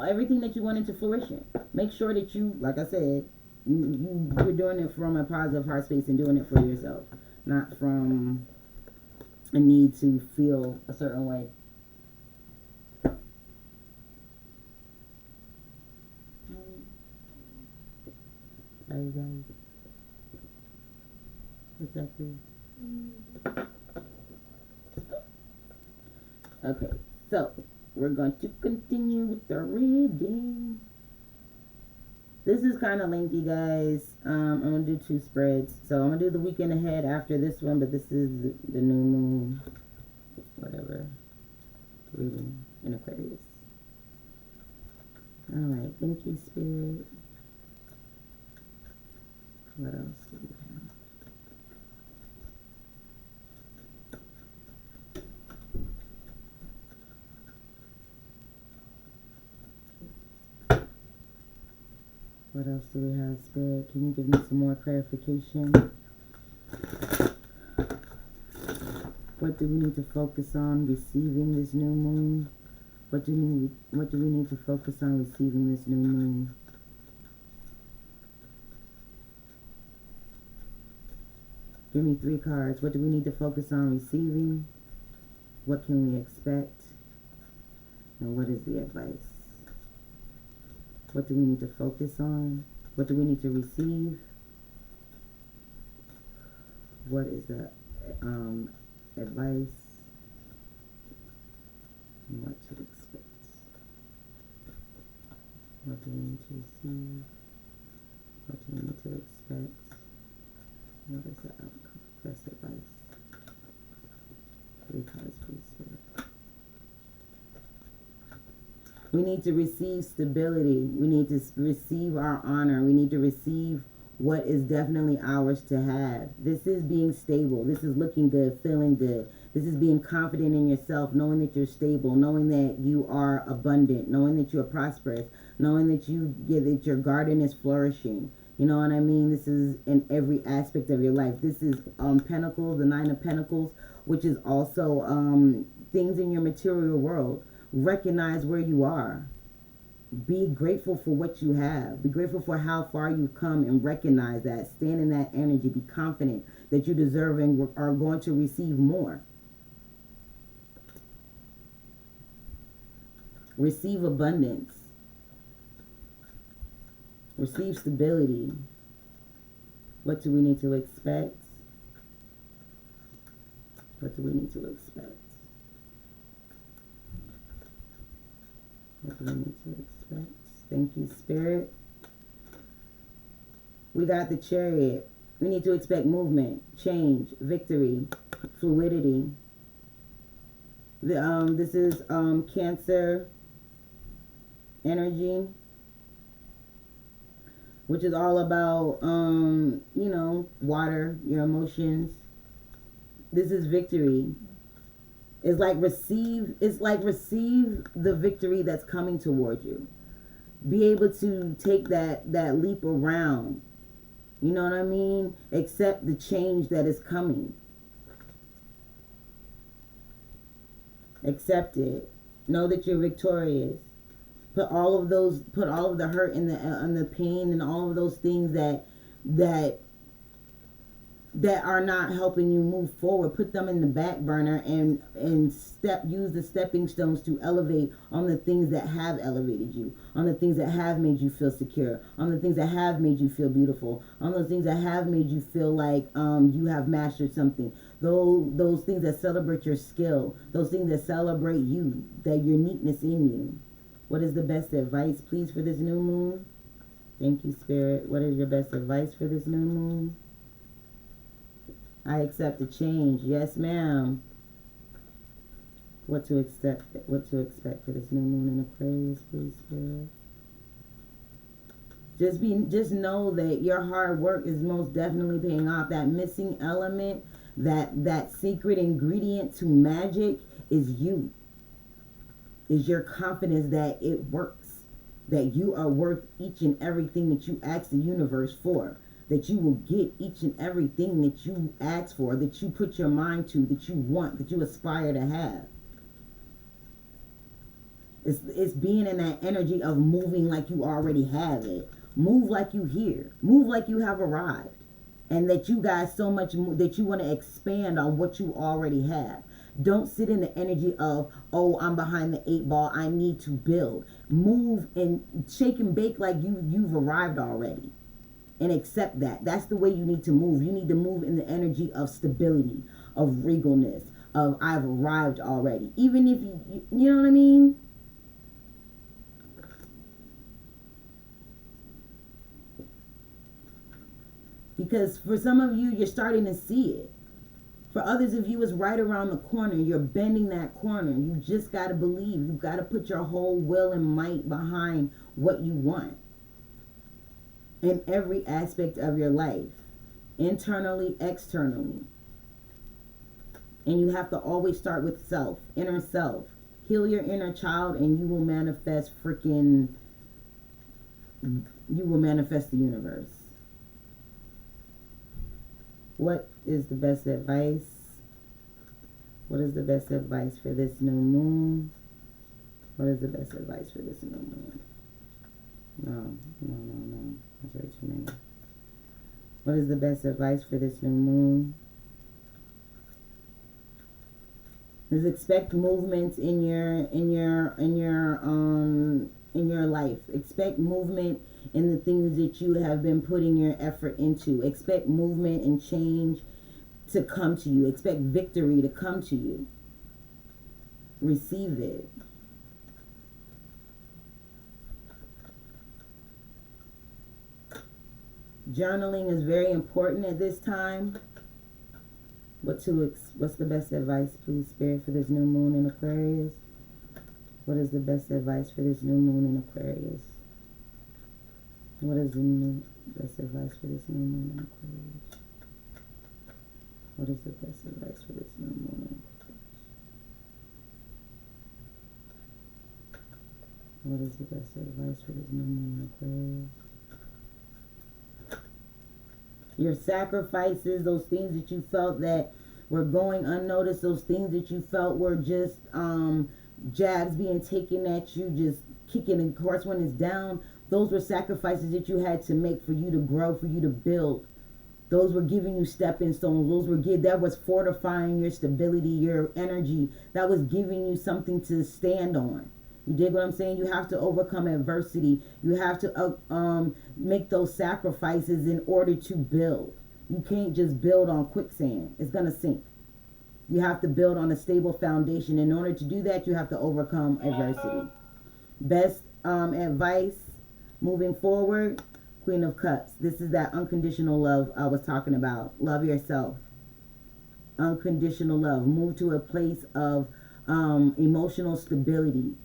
everything that you want into fruition. Make sure that you, like I said, you're doing it from a positive heart space and doing it for yourself, not from a need to feel a certain way. Sorry, guys. What's that for? Okay, so we're going to continue with the reading. This is kind of lengthy, guys. I'm going to do 2 spreads. So I'm going to do the weekend ahead after this one, but this is the new moon, whatever, reading in Aquarius. Alright, thank you, Spirit. What else do we have? What else do we have, Spirit? Can you give me some more clarification? What do we need to focus on receiving this new moon? What do we need to focus on receiving this new moon? Give me 3 cards. What do we need to focus on receiving? What can we expect? And what is the advice? What do we need to focus on? What do we need to receive? What is the advice? And what to expect? What do we need to receive? What do we need to expect? What is the outcome? Best advice. 3 cards, please, Spirit. We need to receive stability. We need to receive our honor. We need to receive what is definitely ours to have. This is being stable. This is looking good, feeling good. This is being confident in yourself, knowing that you're stable, knowing that you are abundant, knowing that you're prosperous, knowing that that your garden is flourishing. You know what I mean? This is in every aspect of your life. This is Pentacles, the 9 of Pentacles, which is also things in your material world. Recognize where you are. Be grateful for what you have. Be grateful for how far you've come and recognize that. Stand in that energy. Be confident that you deserve and are going to receive more. Receive abundance. Receive stability. What do we need to expect? What do we need to expect? What do we need to expect? Thank you, Spirit. We got the Chariot. We need to expect movement, change, victory, fluidity. This is Cancer energy, which is all about you know, water, your emotions. This is victory. It's like receive the victory that's coming towards you. Be able to take that leap around. You know what I mean? Accept the change that is coming. Accept it. Know that you're victorious. Put all of the hurt and the pain and all of those things that are not helping you move forward. Put them in the back burner and use the stepping stones to elevate on the things that have elevated you, on the things that have made you feel secure, on the things that have made you feel beautiful, on those things that have made you feel like you have mastered something. Those things that celebrate your skill, those things that celebrate you, that your neatness in you. What is the best advice, please, for this new moon? Thank you, Spirit. What is your best advice for this new moon? I accept the change. Yes, ma'am. What to expect for this new moon in Aquarius, please, Spirit. Just know that your hard work is most definitely paying off. That missing element, that secret ingredient to magic is you. Is your confidence that it works. That you are worth each and everything that you ask the universe for. That you will get each and everything that you ask for, that you put your mind to, that you want, that you aspire to have. It's being in that energy of moving like you already have it. Move like you here. Move like you have arrived. And that you guys so much that you want to expand on what you already have. Don't sit in the energy of, oh, I'm behind the 8 ball. I need to build. Move and shake and bake like you've arrived already. And accept that. That's the way you need to move. You need to move in the energy of stability, of regalness, of I've arrived already. Even if you know what I mean? Because for some of you, you're starting to see it. For others of you, it's right around the corner. You're bending that corner. You just got to believe. You've got to put your whole will and might behind what you want. In every aspect of your life. Internally, externally. And you have to always start with self. Inner self. Heal your inner child and you will manifest you will manifest the universe. What is the best advice? What is the best advice for this new moon? What is the best advice for this new moon? No. That's way too many. What is the best advice for this new moon? Just expect movements in your in your life. Expect movement in the things that you have been putting your effort into. Expect movement and change to come to you. Expect victory to come to you. Receive it. Journaling is very important at this time. What's the best advice, please, Spirit, for this new moon in Aquarius? What is the best advice for this new moon in Aquarius? What is the best advice for this new moon in Aquarius? What is the best advice for this new moon in Aquarius? What is the best advice for this new moon in Aquarius? Your sacrifices, those things that you felt that were going unnoticed, those things that you felt were just jabs being taken at you, just kicking the horse when it's down, those were sacrifices that you had to make for you to grow, for you to build. Those were giving you stepping stones. That was fortifying your stability, your energy. That was giving you something to stand on. You dig what I'm saying? You have to overcome adversity. You have to make those sacrifices in order to build. You can't just build on quicksand. It's going to sink. You have to build on a stable foundation. In order to do that, you have to overcome adversity. Best advice moving forward, Queen of Cups. This is that unconditional love I was talking about. Love yourself. Unconditional love. Move to a place of emotional stability.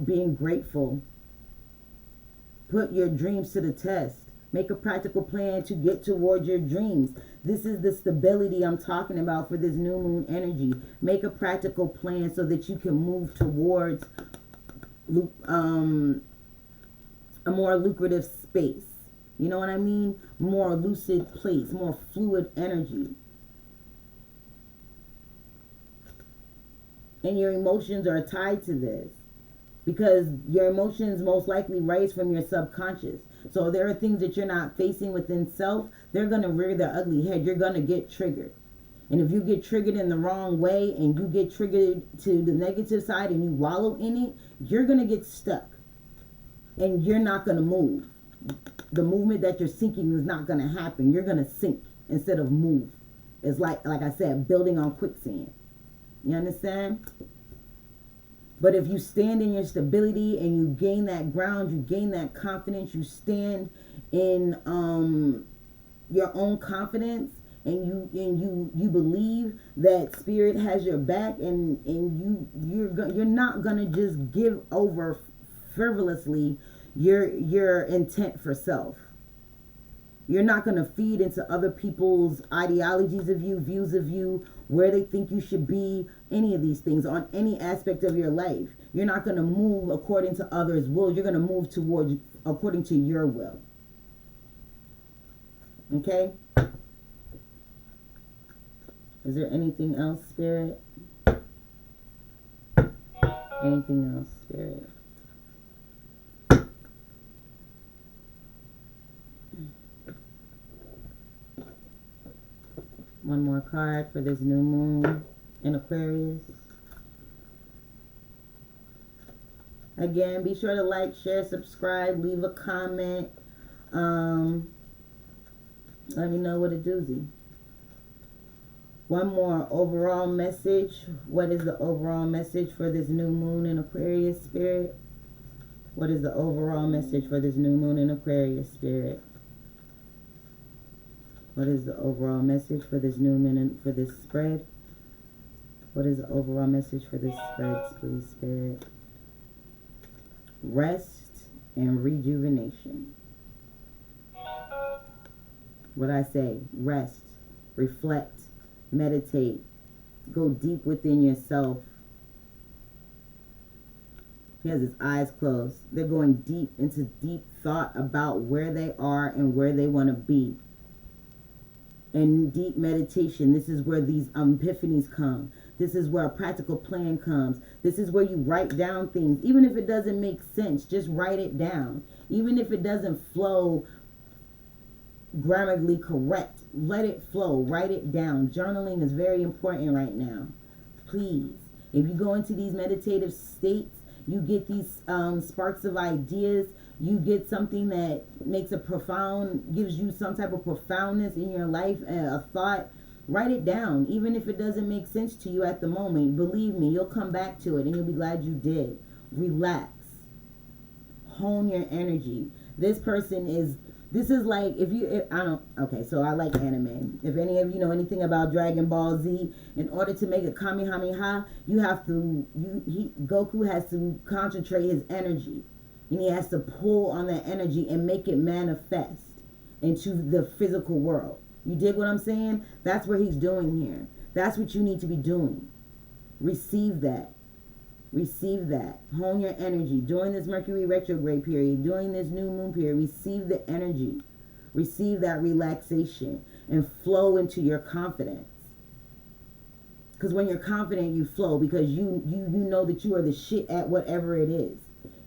Being grateful. Put your dreams to the test. Make a practical plan to get towards your dreams. This is the stability I'm talking about for this new moon energy. Make a practical plan so that you can move towards a more lucrative space. You know what I mean? More lucid place, more fluid energy. And your emotions are tied to this, because your emotions most likely rise from your subconscious. So there are things that you're not facing within self. They're going to rear their ugly head. You're going to get triggered. And if you get triggered in the wrong way and you get triggered to the negative side and you wallow in it, you're going to get stuck. And you're not going to move. The movement that you're seeking is not going to happen. You're going to sink instead of move. It's like I said, building on quicksand. You understand? But if you stand in your stability and you gain that ground, you gain that confidence, you stand in your own confidence, and you believe that Spirit has your back, and you're not gonna just give over frivolously your intent for self. You're not going to feed into other people's ideologies of you, views of you, where they think you should be, any of these things on any aspect of your life. You're not going to move according to others' will. You're going to move towards according to your will. Okay? Is there anything else, Spirit? Anything else, Spirit? One more card for this new moon in Aquarius. Again, be sure to like, share, subscribe, leave a comment. Let me know what a doozy. One more overall message. What is the overall message for this new moon in Aquarius, Spirit? What is the overall message for this new moon in Aquarius, Spirit? What is the overall message for this new moon for this spread? What is the overall message for this spread, please, Spirit? Rest and rejuvenation. What I say, rest, reflect, meditate, go deep within yourself. He has his eyes closed. They're going deep into deep thought about where they are and where they want to be. And deep meditation, this is where these epiphanies come. This is where a practical plan comes. This is where you write down things. Even if it doesn't make sense, just write it down. Even if it doesn't flow grammatically correct, let it flow. Write it down. Journaling is very important right now. Please, if you go into these meditative states You get these sparks of ideas. You get something that makes a profound, gives you some type of profoundness in your life, a thought. Write it down, even if it doesn't make sense to you at the moment. Believe me, you'll come back to it and you'll be glad you did. Relax. Hone your energy. This is like, okay, so I like anime. If any of you know anything about Dragon Ball Z, in order to make a Kamehameha, Goku has to concentrate his energy. And he has to pull on that energy and make it manifest into the physical world. You dig what I'm saying? That's what he's doing here. That's what you need to be doing. Receive that. Receive that. Hone your energy. During this Mercury retrograde period, during this new moon period, receive the energy. Receive that relaxation and flow into your confidence. Because when you're confident, you flow, because you know that you are the shit at whatever it is.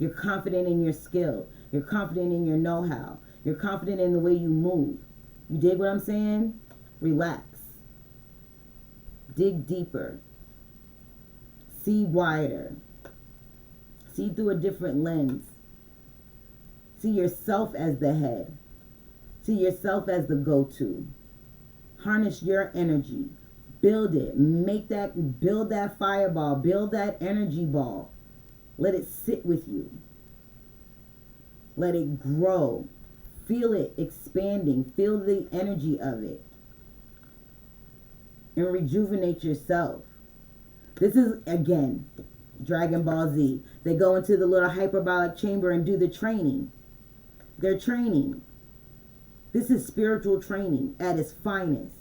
You're confident in your skill. You're confident in your know-how. You're confident in the way you move. You dig what I'm saying? Relax. Dig deeper. See wider. See through a different lens. See yourself as the head. See yourself as the go-to. Harness your energy. Build it. Build that fireball. Build that energy ball. Let it sit with you. Let it grow. Feel it expanding. Feel the energy of it. And rejuvenate yourself. This is, again, Dragon Ball Z. They go into the little hyperbolic chamber and do the training. They're training. This is spiritual training at its finest.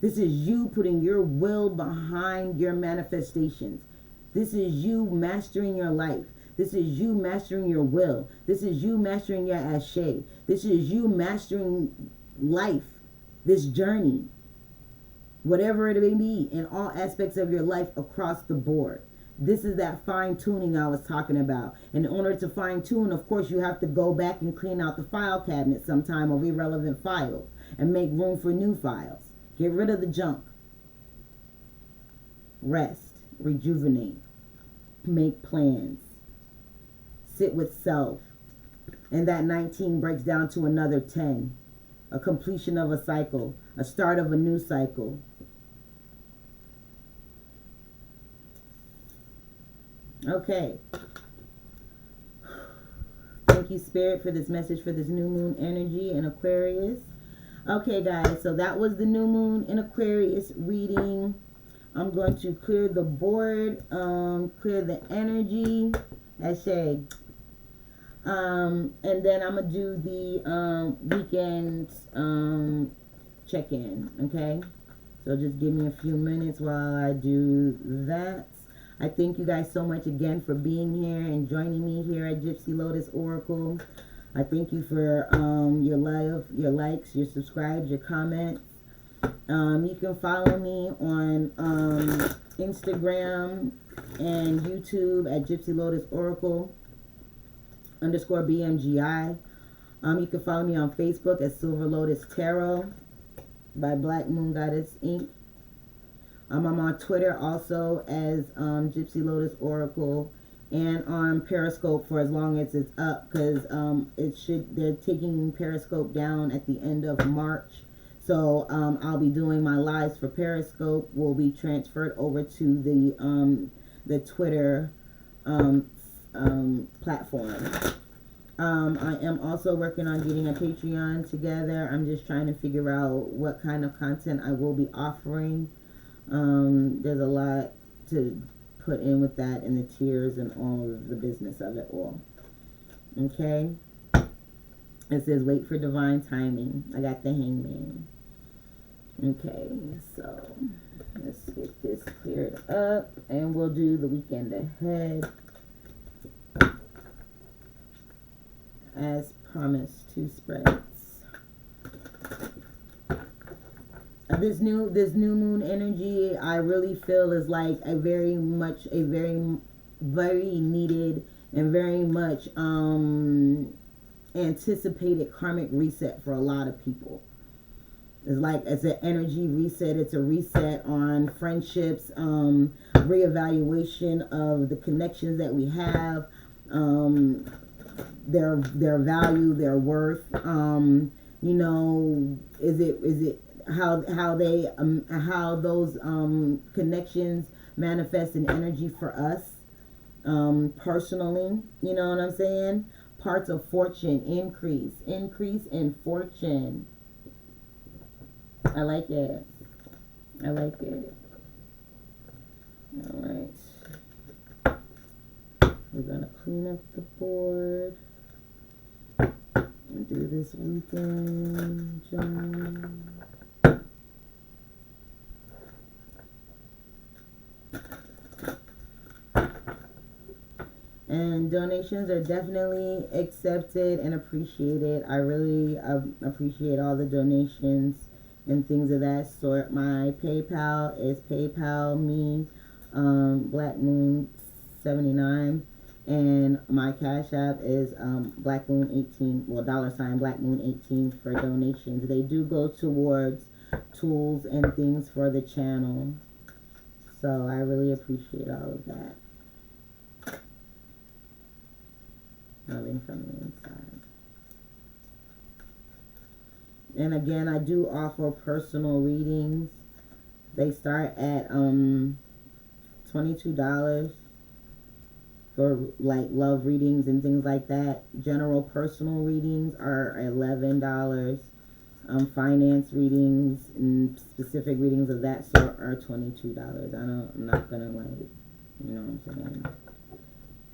This is you putting your will behind your manifestations. This is you mastering your life. This is you mastering your will. This is you mastering your ashe. This is you mastering life, this journey. Whatever it may be, in all aspects of your life across the board. This is that fine tuning I was talking about. And in order to fine tune, of course, you have to go back and clean out the file cabinet sometime of irrelevant files and make room for new files. Get rid of the junk. Rest. Rejuvenate. Make plans. Sit with self. And that 19 breaks down to another 10. A completion of a cycle. A start of a new cycle. Okay. Thank you, Spirit, for this message for this new moon energy in Aquarius. Okay, guys, so that was the new moon in Aquarius reading. I'm going to clear the board, clear the energy. Ashe. And then I'm going to do the weekend check-in, okay? So just give me a few minutes while I do that. I thank you guys so much again for being here and joining me here at Gypsy Lotus Oracle. I thank you for your love, your likes, your subscribes, your comments. You can follow me on Instagram and YouTube at Gypsy Lotus Oracle _BMGI. You can follow me on Facebook at Silver Lotus Tarot by Black Moon Goddess Inc. I'm on Twitter also as Gypsy Lotus Oracle, and on Periscope for as long as it's up, because they're taking Periscope down at the end of March. So I'll be doing my lives for Periscope will be transferred over to the Twitter platform. I am also working on getting a Patreon together. I'm just trying to figure out what kind of content I will be offering. There's a lot to put in with that, and the tiers and all of the business of it all. Okay. It says wait for divine timing. I got the Hangman. Okay, so let's get this cleared up, and we'll do the weekend ahead. As promised, 2 spreads. This new moon energy, I really feel is like a very needed and very much anticipated karmic reset for a lot of people. it's an energy reset. It's a reset on friendships, reevaluation of the connections that we have, their value, their worth. You know, is it how they how those connections manifest in energy for us personally. You know what I'm saying? Parts of fortune, increase in fortune. I like it. I like it. All right. We're going to clean up the board and do this weekend, John. And donations are definitely accepted and appreciated. I really appreciate all the donations and things of that sort. My PayPal is PayPal me, Black Moon 79, and my Cash App is Black Moon 18. Well, $ Black Moon 18 for donations. They do go towards tools and things for the channel. So I really appreciate all of that. Loving from the inside. And again, I do offer personal readings. They start at $22 for like love readings and things like that. General personal readings are $11. Finance readings and specific readings of that sort are $22. I'm not gonna like, you know what I'm saying.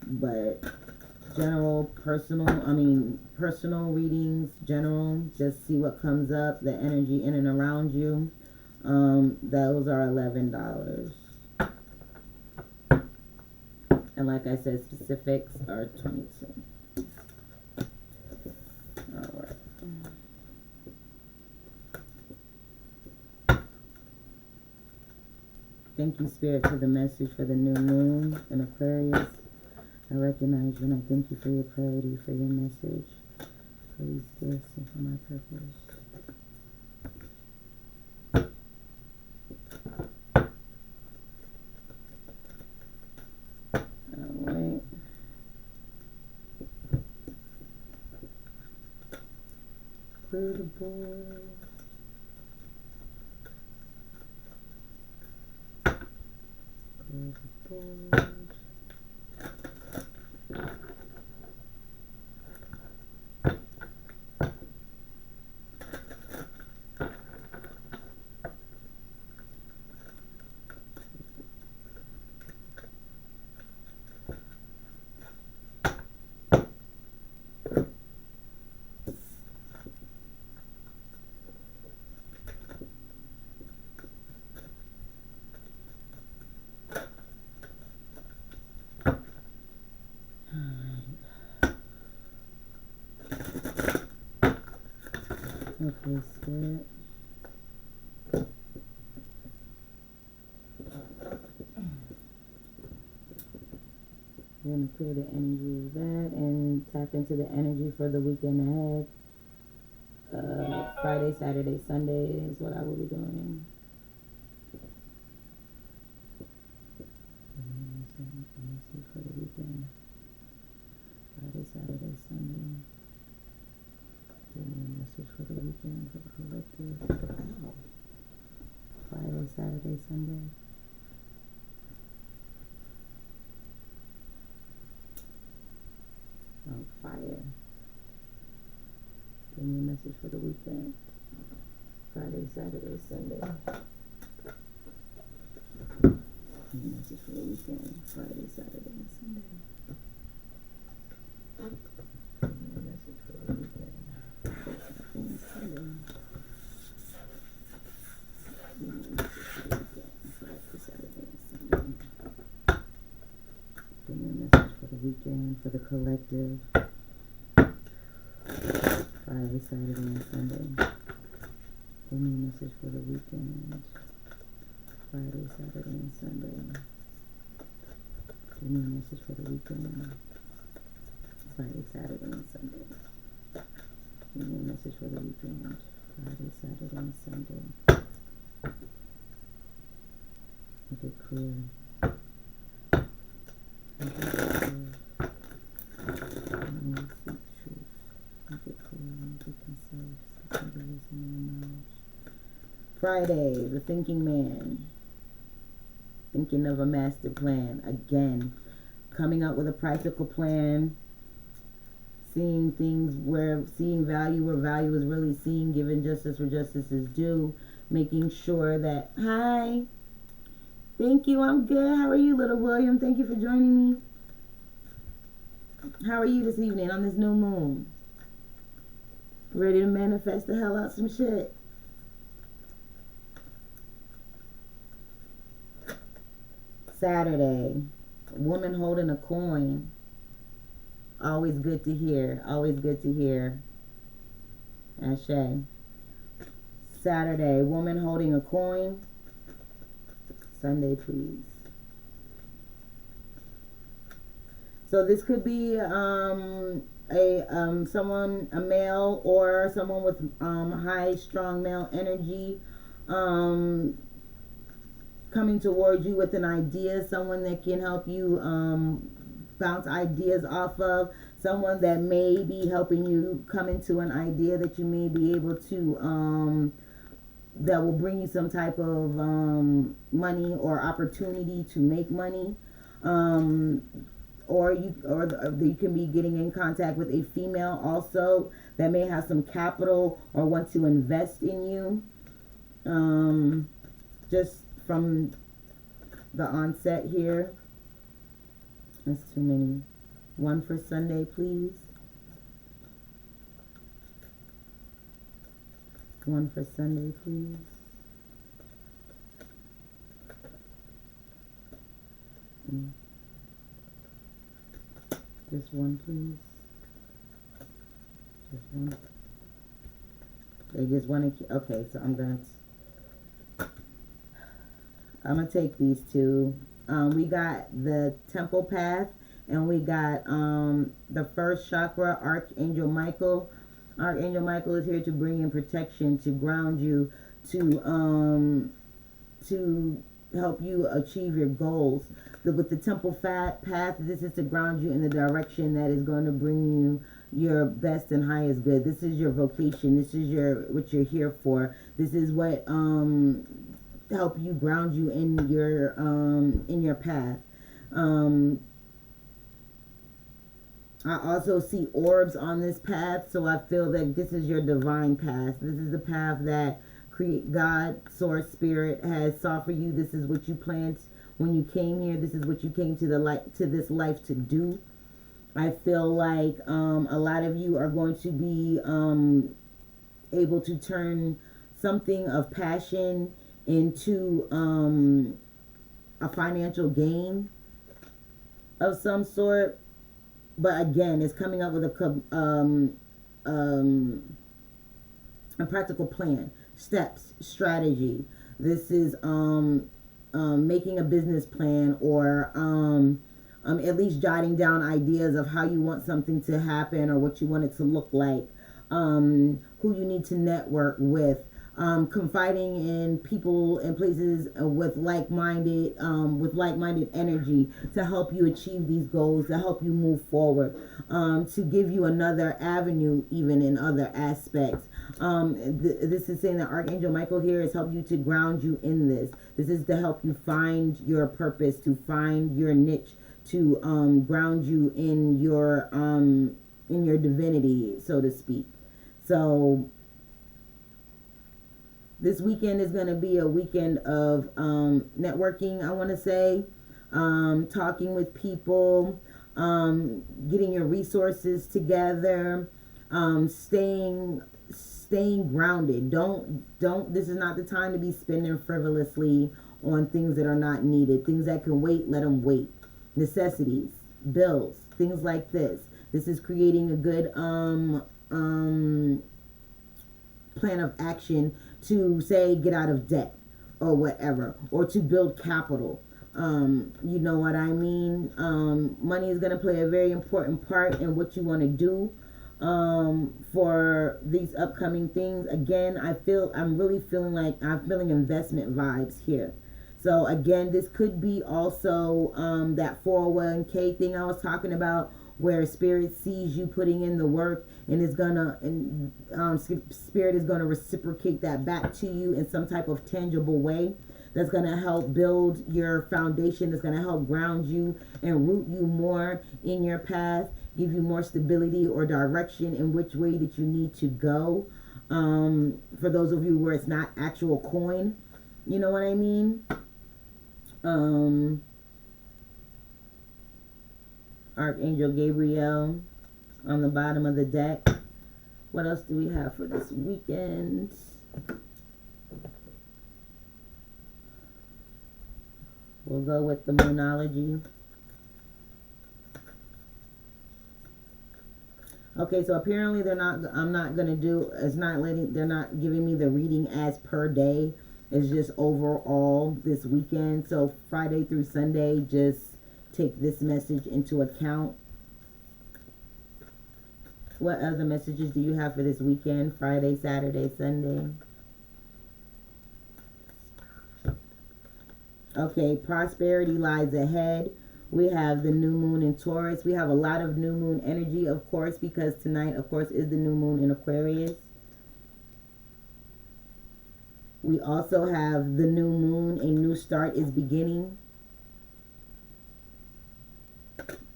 But general personal readings, just see what comes up, the energy in and around you. Those are $11. And like I said, specifics are $22. Alright. Thank you, Spirit, for the message for the new moon in Aquarius. I recognize you and I thank you for your clarity, for your message, for these gifts and for my purpose. Alright. Clear the board. Clear the board. Okay, Spirit. We're going to clear the energy of that and tap into the energy for the weekend ahead. Friday, Saturday, Sunday is what I will be doing. For the weekend. Friday, Saturday, Sunday. Give me a message for the weekend for the collective. Wow. Friday, Saturday, Sunday. On fire. Give me a message for the weekend. Friday, Saturday, Sunday. Give me a message for the weekend. Friday, Saturday, and Sunday. Give me a message for the weekend. And Sunday. Give me a message for the weekend. Friday, Saturday, and Sunday. Give me a message for the weekend, for the collective. Friday, Saturday, and Sunday. Give me a message for the weekend. Friday, Saturday, and Sunday. Give me a message for the weekend. Friday, Saturday, and Sunday. Give me a message for the weekend. Friday, Saturday, and Sunday. Make it clear. Make it clear. Seek truth. Make it clear. Make it concise. Make it wisdom and knowledge. Friday, the thinking man. Thinking of a master plan. Again, coming up with a practical plan. Seeing things seeing value where value is really seen, giving justice where justice is due, making sure that, hi, thank you, I'm good. How are you, little William? Thank you for joining me. How are you this evening on this new moon? Ready to manifest the hell out some shit? Saturday, woman holding a coin. Always good to hear. Always good to hear. Ashe. Saturday, woman holding a coin. Sunday, please. So this could be someone, a male, or someone with high, strong male energy, coming towards you with an idea. Someone that can help you bounce ideas off of, someone that may be helping you come into an idea that you may be able to that will bring you some type of money or opportunity to make money, or you can be getting in contact with a female also that may have some capital or want to invest in you, just from the onset here. That's too many. One for Sunday, please. One for Sunday, please. Just one, please. Just one. They just want to. Okay, so I'm gonna take these two. We got the temple path, and we got the first chakra, Archangel Michael. Archangel Michael is here to bring in protection, to ground you, to help you achieve your goals. With the temple path, this is to ground you in the direction that is going to bring you your best and highest good. This is your vocation. This is what you're here for. This is what help you, ground you in your path. I also see orbs on this path, so I feel that this is your divine path. This is the path that God, Source, Spirit has saw for you. This is what you planned when you came here. This is what you came to this life to do. I feel like a lot of you are going to be able to turn something of passion into a financial gain of some sort. But again, it's coming up with a practical plan, steps, strategy. This is making a business plan, or at least jotting down ideas of how you want something to happen or what you want it to look like, who you need to network with, confiding in people and places with like-minded energy to help you achieve these goals, to help you move forward, to give you another avenue even in other aspects. This is saying that Archangel Michael here is helping you to ground you in this. This is to help you find your purpose, to find your niche, to ground you in your divinity, so to speak. So this weekend is going to be a weekend of networking, I want to say, talking with people, getting your resources together, staying grounded. This is not the time to be spending frivolously on things that are not needed. Things that can wait, let them wait. Necessities, bills, things like this. This is creating a good plan of action to, say, get out of debt or whatever, or to build capital. You know what I mean? Money is going to play a very important part in what you want to do. for these upcoming things. Again, I'm really feeling like I'm feeling investment vibes here. So again, this could be also that 401k thing I was talking about, where spirit sees you putting in the work and is gonna, and spirit is gonna reciprocate that back to you in some type of tangible way. That's gonna help build your foundation. That's gonna help ground you and root you more in your path, give you more stability or direction in which way that you need to go. For those of you where it's not actual coin, you know what I mean? Archangel Gabriel on the bottom of the deck. What else do we have for this weekend? We'll go with the Moonology. Okay, so apparently they're not giving me the reading as per day. It's just overall this weekend. So Friday through Sunday, just take this message into account. What other messages do you have for this weekend? Friday, Saturday, Sunday. Okay, prosperity lies ahead. We have the new moon in Taurus. We have a lot of new moon energy, of course, because tonight, of course, is the new moon in Aquarius. We also have the new moon. A new start is beginning.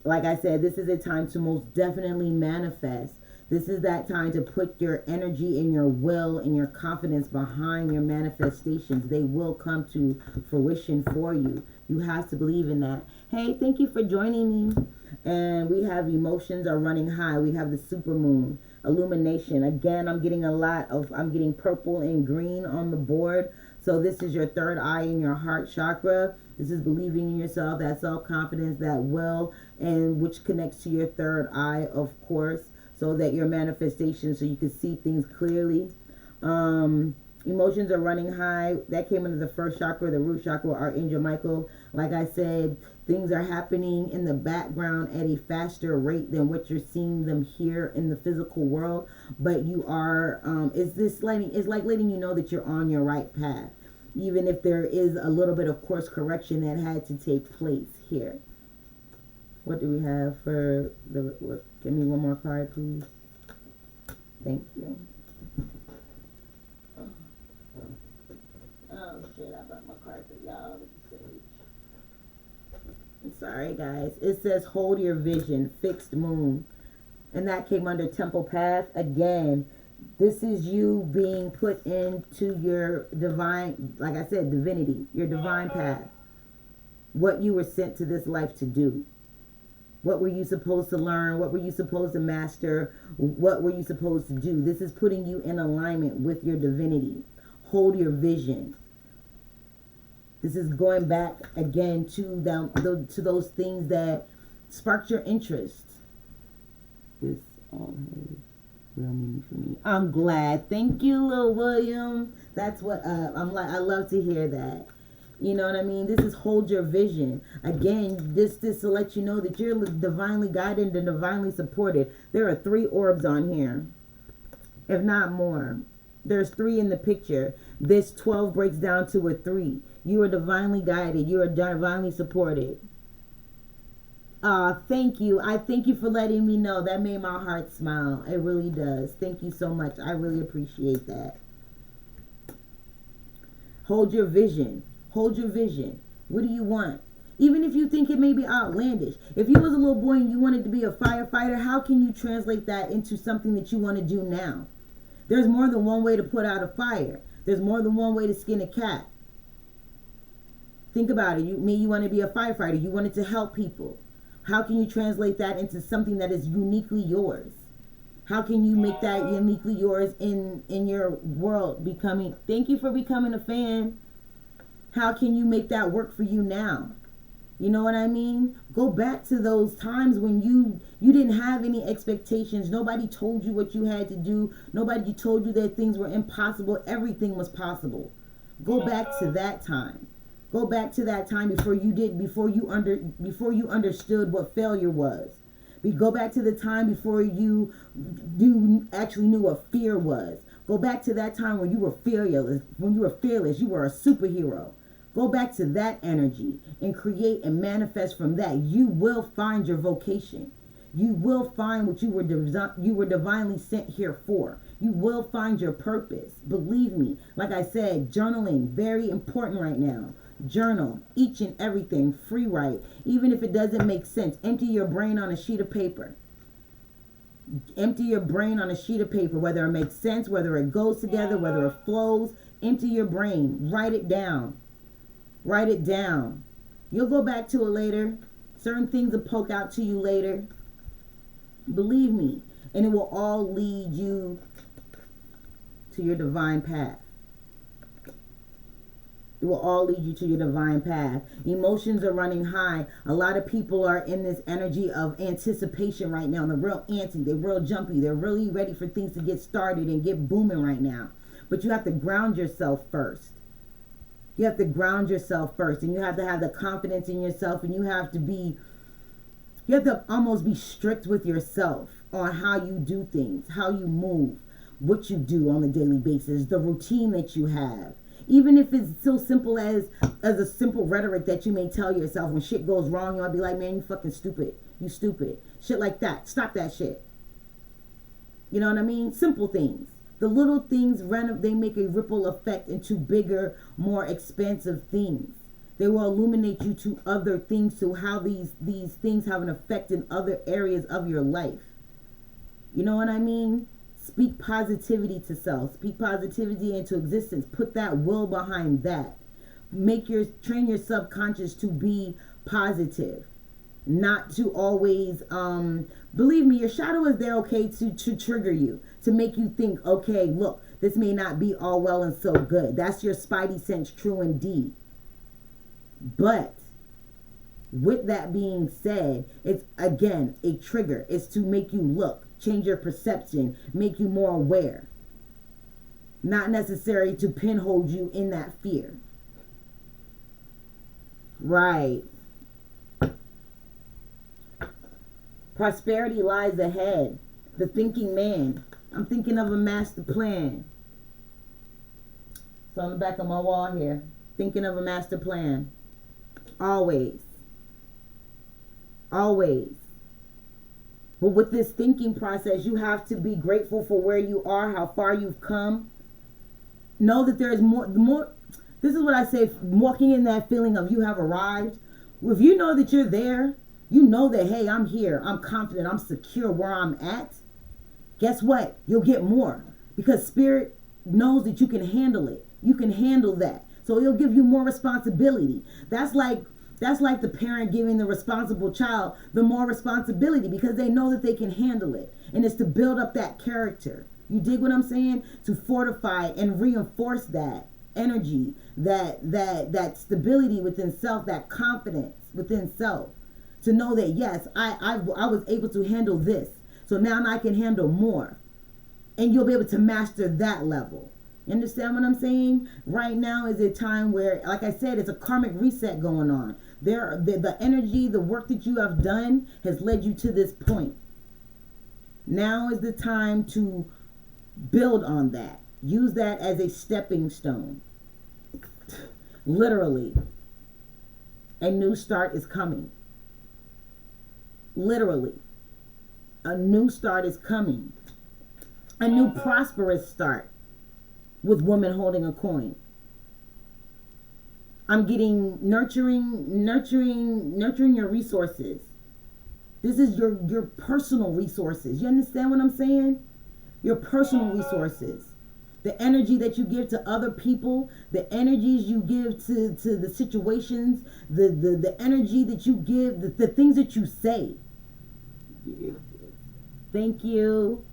Like I said, this is a time to most definitely manifest. This is that time to put your energy and your will and your confidence behind your manifestations. They will come to fruition for you. You have to believe in that. Hey, thank you for joining me. And we have emotions are running high. We have the super moon, illumination. Again, I'm getting purple and green on the board. So this is your third eye in your heart chakra. This is believing in yourself, that self-confidence, that will, and which connects to your third eye, of course, so that your manifestation, so you can see things clearly. Emotions are running high. That came into the first chakra, the root chakra, Archangel Michael. Like I said, things are happening in the background at a faster rate than what you're seeing them here in the physical world. But you are, it's like letting you know that you're on your right path, even if there is a little bit of course correction that had to take place here. What do we have for the, give me one more card, please. Thank you. Oh shit, I brought my card for y'all. I'm sorry, guys. It says hold your vision, fixed moon. And that came under Temple Path. Again, this is you being put into your divine, like I said, divinity, your divine path. What you were sent to this life to do. What were you supposed to learn? What were you supposed to master? What were you supposed to do? This is putting you in alignment with your divinity. Hold your vision. This is going back again to those things that sparked your interest. This all has real meaning for me. I'm glad. Thank you, Lil William. That's what I love to hear that. You know what I mean? This is hold your vision. Again, this to let you know that you're divinely guided and divinely supported. There are 3 orbs on here, if not more. There's 3 in the picture. This 12 breaks down to a 3. You are divinely guided. You are divinely supported. Thank you. I thank you for letting me know. That made my heart smile. It really does. Thank you so much. I really appreciate that. Hold your vision. Hold your vision. What do you want? Even if you think it may be outlandish. If you was a little boy and you wanted to be a firefighter, how can you translate that into something that you want to do now? There's more than one way to put out a fire. There's more than one way to skin a cat. Think about it. You want to be a firefighter. You wanted to help people. How can you translate that into something that is uniquely yours? How can you make that uniquely yours in your world becoming? Thank you for becoming a fan. How can you make that work for you now? You know what I mean? Go back to those times when you didn't have any expectations. Nobody told you what you had to do. Nobody told you that things were impossible. Everything was possible. Go back to that time. Go back to that time before you understood what failure was. Go back to the time before you actually knew what fear was. Go back to that time when you were fearless. When you were fearless, you were a superhero. Go back to that energy and create and manifest from that. You will find your vocation. You will find what you were divinely sent here for. You will find your purpose. Believe me. Like I said, journaling, very important right now. Journal each and everything. Free write. Even if it doesn't make sense. Empty your brain on a sheet of paper. Empty your brain on a sheet of paper. Whether it makes sense, whether it goes together, whether it flows. Empty your brain. Write it down. Write it down. You'll go back to it later. Certain things will poke out to you later. Believe me. And it will all lead you to your divine path. It will all lead you to your divine path. Emotions are running high. A lot of people are in this energy of anticipation right now. They're real antsy. They're real jumpy. They're really ready for things to get started and get booming right now. But you have to ground yourself first. You have to ground yourself first. And you have to have the confidence in yourself. And you have to almost be strict with yourself on how you do things, how you move, what you do on a daily basis, the routine that you have. Even if it's so simple as a simple rhetoric that you may tell yourself when shit goes wrong, you might be like, man, you fucking stupid. You stupid. Shit like that. Stop that shit. You know what I mean? Simple things. The little things, they make a ripple effect into bigger, more expansive things. They will illuminate you to other things, to how these things have an effect in other areas of your life. You know what I mean? Speak positivity to self. Speak positivity into existence. Put that will behind that. Train your subconscious to be positive. Not to always, believe me, your shadow is there, okay, to trigger you. To make you think, okay, look, this may not be all well and so good. That's your spidey sense, true indeed. But with that being said, it's again a trigger. It's to make you look, change your perception, make you more aware. Not necessary to pinhold you in that fear. Right. Prosperity lies ahead. The thinking man. I'm thinking of a master plan. So on the back of my wall here. Thinking of a master plan. Always. Always. But with this thinking process, you have to be grateful for where you are, how far you've come. Know that there is more. This is what I say, walking in that feeling of you have arrived. If you know that you're there, you know that, hey, I'm here. I'm confident. I'm secure where I'm at. Guess what? You'll get more. Because Spirit knows that you can handle it. You can handle that. So it'll give you more responsibility. That's like the parent giving the responsible child the more responsibility because they know that they can handle it. And it's to build up that character. You dig what I'm saying? To fortify and reinforce that energy, that stability within self, that confidence within self. To know that, yes, I was able to handle this. So now I can handle more. And you'll be able to master that level. You understand what I'm saying? Right now is a time where, like I said, it's a karmic reset going on. The energy, the work that you have done has led you to this point. Now is the time to build on that. Use that as a stepping stone. Literally. A new start is coming. Literally. A new start is coming. A new prosperous start. With women holding a coin. I'm getting nurturing your resources. This is your personal resources. You understand what I'm saying? Your personal resources. The energy that you give to other people, the energies you give to the situations, the energy that you give, the things that you say. Thank you.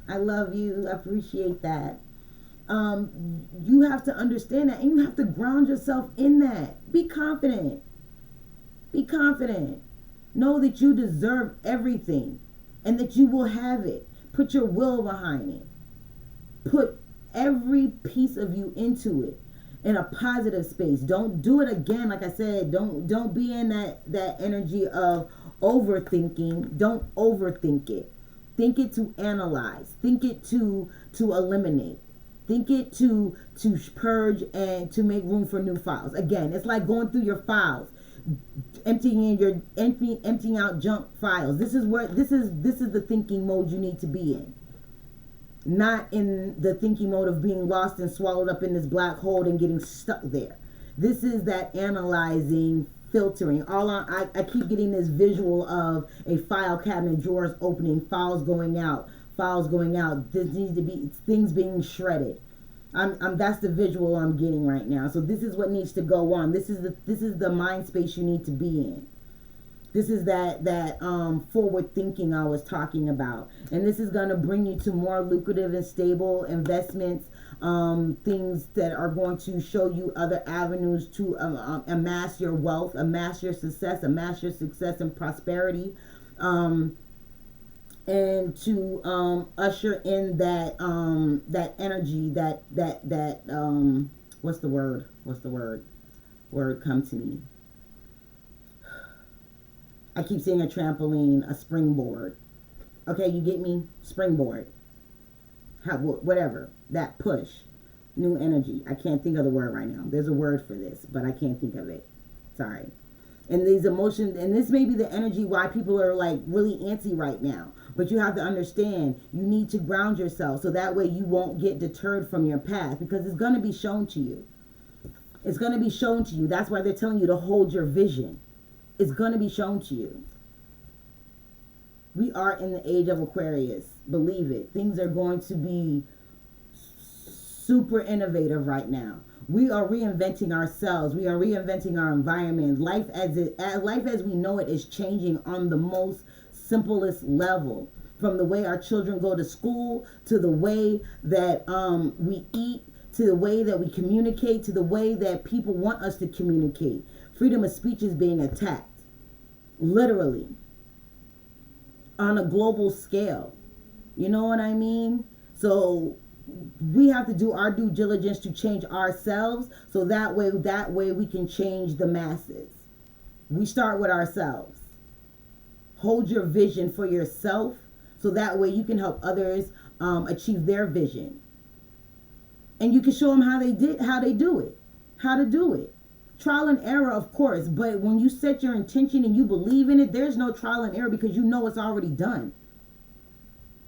I love you. I appreciate that. You have to understand that, and you have to ground yourself in that. Be confident. Be confident. Know that you deserve everything and that you will have it. Put your will behind it. Put every piece of you into it in a positive space. Don't do it again. Like I said, don't be in that energy of, overthinking. Don't overthink it. Think it to analyze. Think it to eliminate. Think it to purge and to make room for new files. Again, it's like going through your files, emptying out junk files. This is the thinking mode you need to be in. Not in the thinking mode of being lost and swallowed up in this black hole and getting stuck there. This is that analyzing, filtering. I keep getting this visual of a file cabinet, drawers opening, files going out. This needs to be things being shredded. That's the visual I'm getting right now. So this is what needs to go on. This is the mind space you need to be in. This is that forward thinking I was talking about. And this is going to bring you to more lucrative and stable investments, things that are going to show you other avenues to amass your wealth, amass your success and prosperity, and to usher in that energy, that what's the word? Word come to me. I keep saying a trampoline, a springboard. Okay, you get me? Springboard. Whatever. That push. New energy. I can't think of the word right now. There's a word for this, but I can't think of it. Sorry. And these emotions, and this may be the energy why people are like really antsy right now. But you have to understand, you need to ground yourself so that way you won't get deterred from your path, because it's going to be shown to you. It's going to be shown to you. That's why they're telling you to hold your vision. It's going to be shown to you. We are in the age of Aquarius. Believe it. Things are going to be super innovative right now. We are reinventing ourselves. We are reinventing our environment. Life as we know it is changing on the most simplest level. From the way our children go to school, to the way that we eat, to the way that we communicate, to the way that people want us to communicate. Freedom of speech is being attacked. Literally. On a global scale. You know what I mean? So we have to do our due diligence to change ourselves, so that way we can change the masses. We start with ourselves. Hold your vision for yourself, so that way you can help others achieve their vision. And you can show them how to do it. Trial and error, of course, but when you set your intention and you believe in it, there's no trial and error, because you know it's already done.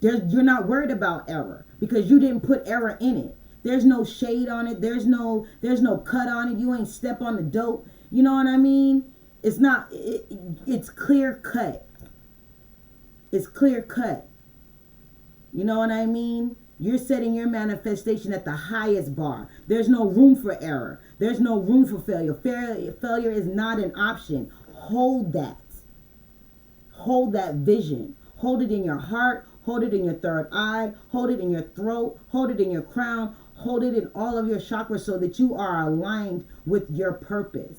You're not worried about error because you didn't put error in it. There's no shade on it. There's no cut on it. You ain't step on the dope. You know what I mean? It's not. It's clear cut. It's clear cut. You know what I mean? You're setting your manifestation at the highest bar. There's no room for error. There's no room for failure. Failure is not an option. Hold that. Hold that vision. Hold it in your heart. Hold it in your third eye. Hold it in your throat. Hold it in your crown. Hold it in all of your chakras, so that you are aligned with your purpose.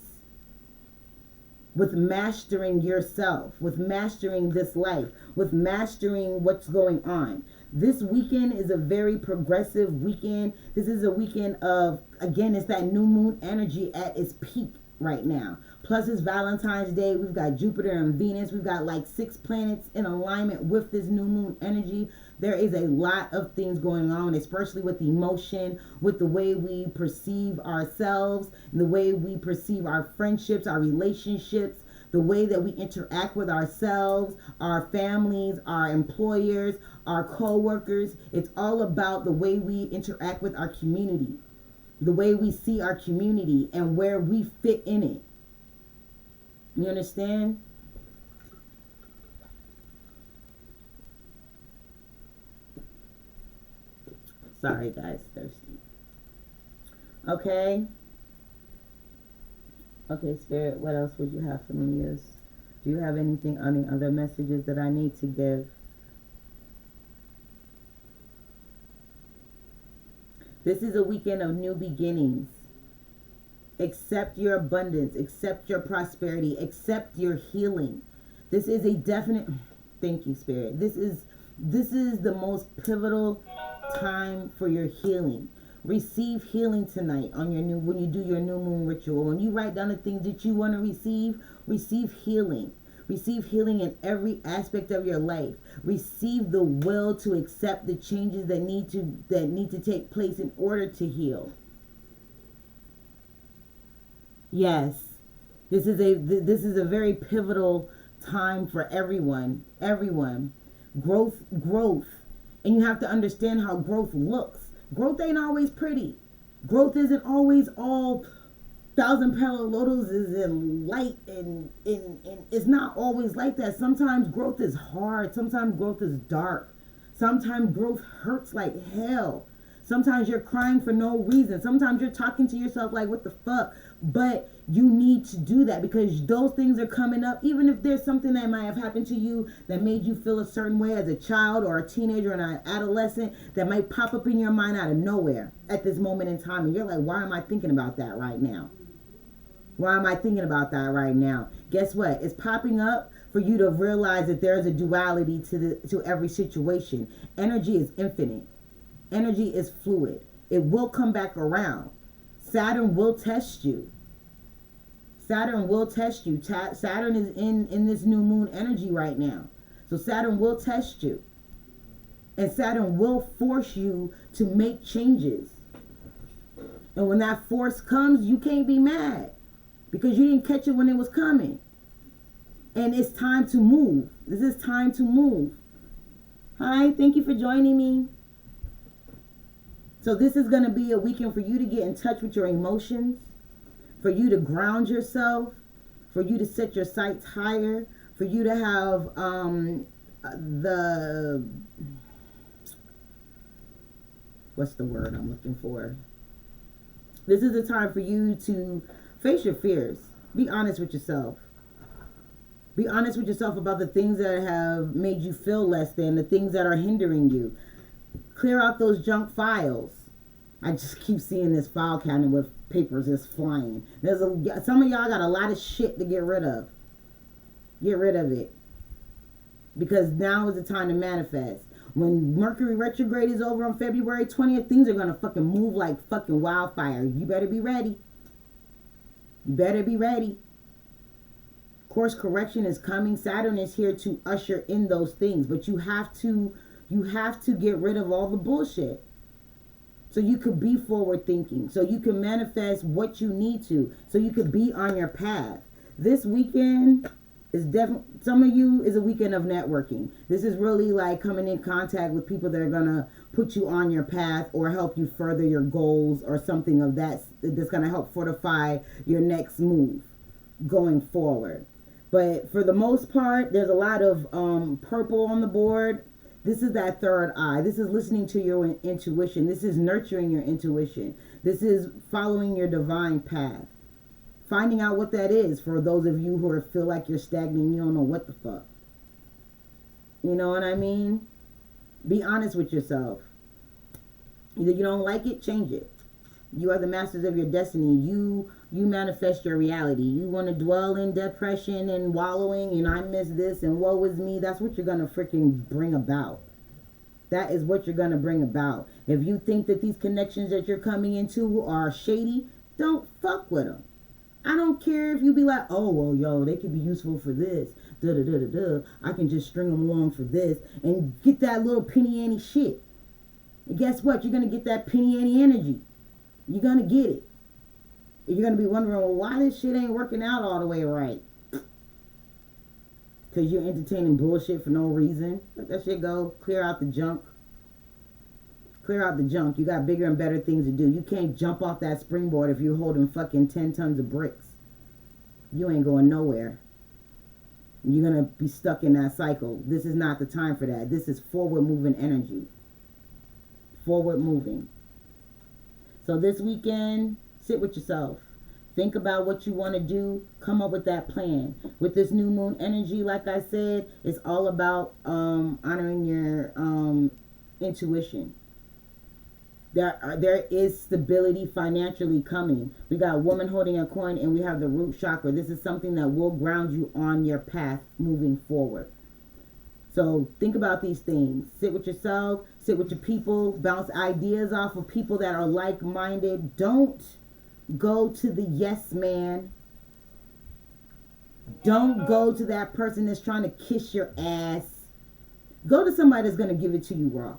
With mastering yourself. With mastering this life. With mastering what's going on. This weekend is a very progressive weekend. This is a weekend of, again, it's that new moon energy at its peak right now. Plus it's Valentine's Day. We've got Jupiter and Venus. We've got like 6 planets in alignment with this new moon energy. There is a lot of things going on, especially with emotion, with the way we perceive ourselves, the way we perceive our friendships, our relationships, the way that we interact with ourselves, our families, our employers, our co-workers. It's all about the way we interact with our community, the way we see our community and where we fit in it. You understand? Sorry guys, thirsty. Okay. Okay, Spirit, what else would you have for me? Do you have any other messages that I need to give? This is a weekend of new beginnings. Accept your abundance. Accept your prosperity. Accept your healing. This is a definite... Thank you, Spirit. This is the most pivotal time for your healing. Receive healing tonight on when you do your new moon ritual. When you write down the things that you want to receive healing. Receive healing in every aspect of your life. Receive the will to accept the changes that need to take place in order to heal. Yes. This is a very pivotal time for everyone. Everyone. Growth. And you have to understand how growth looks. Growth ain't always pretty. Growth isn't always all thousand parallel lotuses and light and it's not always like that. Sometimes growth is hard. Sometimes growth is dark. Sometimes growth hurts like hell. Sometimes you're crying for no reason. Sometimes you're talking to yourself like, what the fuck? But you need to do that because those things are coming up. Even if there's something that might have happened to you that made you feel a certain way as a child or a teenager or an adolescent that might pop up in your mind out of nowhere at this moment in time. And you're like, why am I thinking about that right now? Why am I thinking about that right now? Guess what? It's popping up for you to realize that there's a duality to every situation. Energy is infinite. Energy is fluid. It will come back around. Saturn will test you. Saturn will test you. Saturn is in this new moon energy right now. So Saturn will test you. And Saturn will force you to make changes. And when that force comes, you can't be mad because you didn't catch it when it was coming. And it's time to move. This is time to move. Hi, thank you for joining me. So this is going to be a weekend for you to get in touch with your emotions, for you to ground yourself, for you to set your sights higher, for you to have what's the word I'm looking for? This is a time for you to face your fears. Be honest with yourself. Be honest with yourself about the things that have made you feel less than, the things that are hindering you. Clear out those junk files. I just keep seeing this file cabinet with papers just flying. Some of y'all got a lot of shit to get rid of. Get rid of it. Because now is the time to manifest. When Mercury retrograde is over on February 20th, things are going to fucking move like fucking wildfire. You better be ready. You better be ready. Course correction is coming. Saturn is here to usher in those things. But you have to get rid of all the bullshit. So you could be forward thinking. So you can manifest what you need to. So you could be on your path. This weekend is definitely, some of you is a weekend of networking. This is really like coming in contact with people that are going to put you on your path or help you further your goals or something of that's going to help fortify your next move going forward. But for the most part, there's a lot of purple on the board. This is that third eye. This is listening to your intuition. This is nurturing your intuition. This is following your divine path. Finding out what that is for those of you who feel like you're stagnant. You don't know what the fuck. You know what I mean? Be honest with yourself. Either you don't like it, change it. You are the masters of your destiny. You manifest your reality. You want to dwell in depression and wallowing and I miss this and woe is me. That's what you're going to freaking bring about. That is what you're going to bring about. If you think that these connections that you're coming into are shady, don't fuck with them. I don't care if you be like, oh, well, yo, they could be useful for this. I can just string them along for this and get that little penny ante shit. And guess what? You're going to get that penny ante energy. You're going to get it. You're going to be wondering, well, why this shit ain't working out all the way right? Because you're entertaining bullshit for no reason. Let that shit go. Clear out the junk. Clear out the junk. You got bigger and better things to do. You can't jump off that springboard if you're holding fucking 10 tons of bricks. You ain't going nowhere. You're going to be stuck in that cycle. This is not the time for that. This is forward moving energy. Forward moving. So this weekend, sit with yourself. Think about what you want to do. Come up with that plan. With this new moon energy, like I said, it's all about honoring your intuition. There is stability financially coming. We got a woman holding a coin and we have the root chakra. This is something that will ground you on your path moving forward. So think about these things. Sit with yourself. Sit with your people. Bounce ideas off of people that are like-minded. Don't go to the yes man. Don't go to that person that's trying to kiss your ass. Go to somebody that's going to give it to you raw.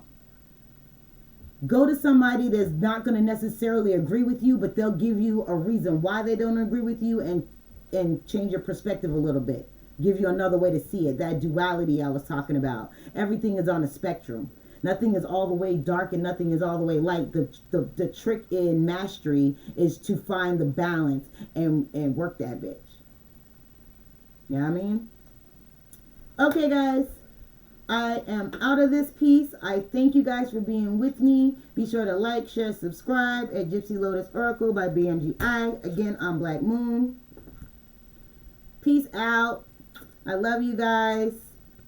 Go to somebody that's not going to necessarily agree with you, but they'll give you a reason why they don't agree with you, and change your perspective a little bit. Give you another way to see it. That duality I was talking about. Everything is on a spectrum. Nothing is all the way dark and nothing is all the way light. The trick in mastery is to find the balance and work that bitch. You know what I mean? Okay, guys. I am out of this piece. I thank you guys for being with me. Be sure to like, share, subscribe at Gypsy Lotus Oracle by BMGI. Again, I'm Black Moon. Peace out. I love you guys.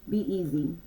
Be easy.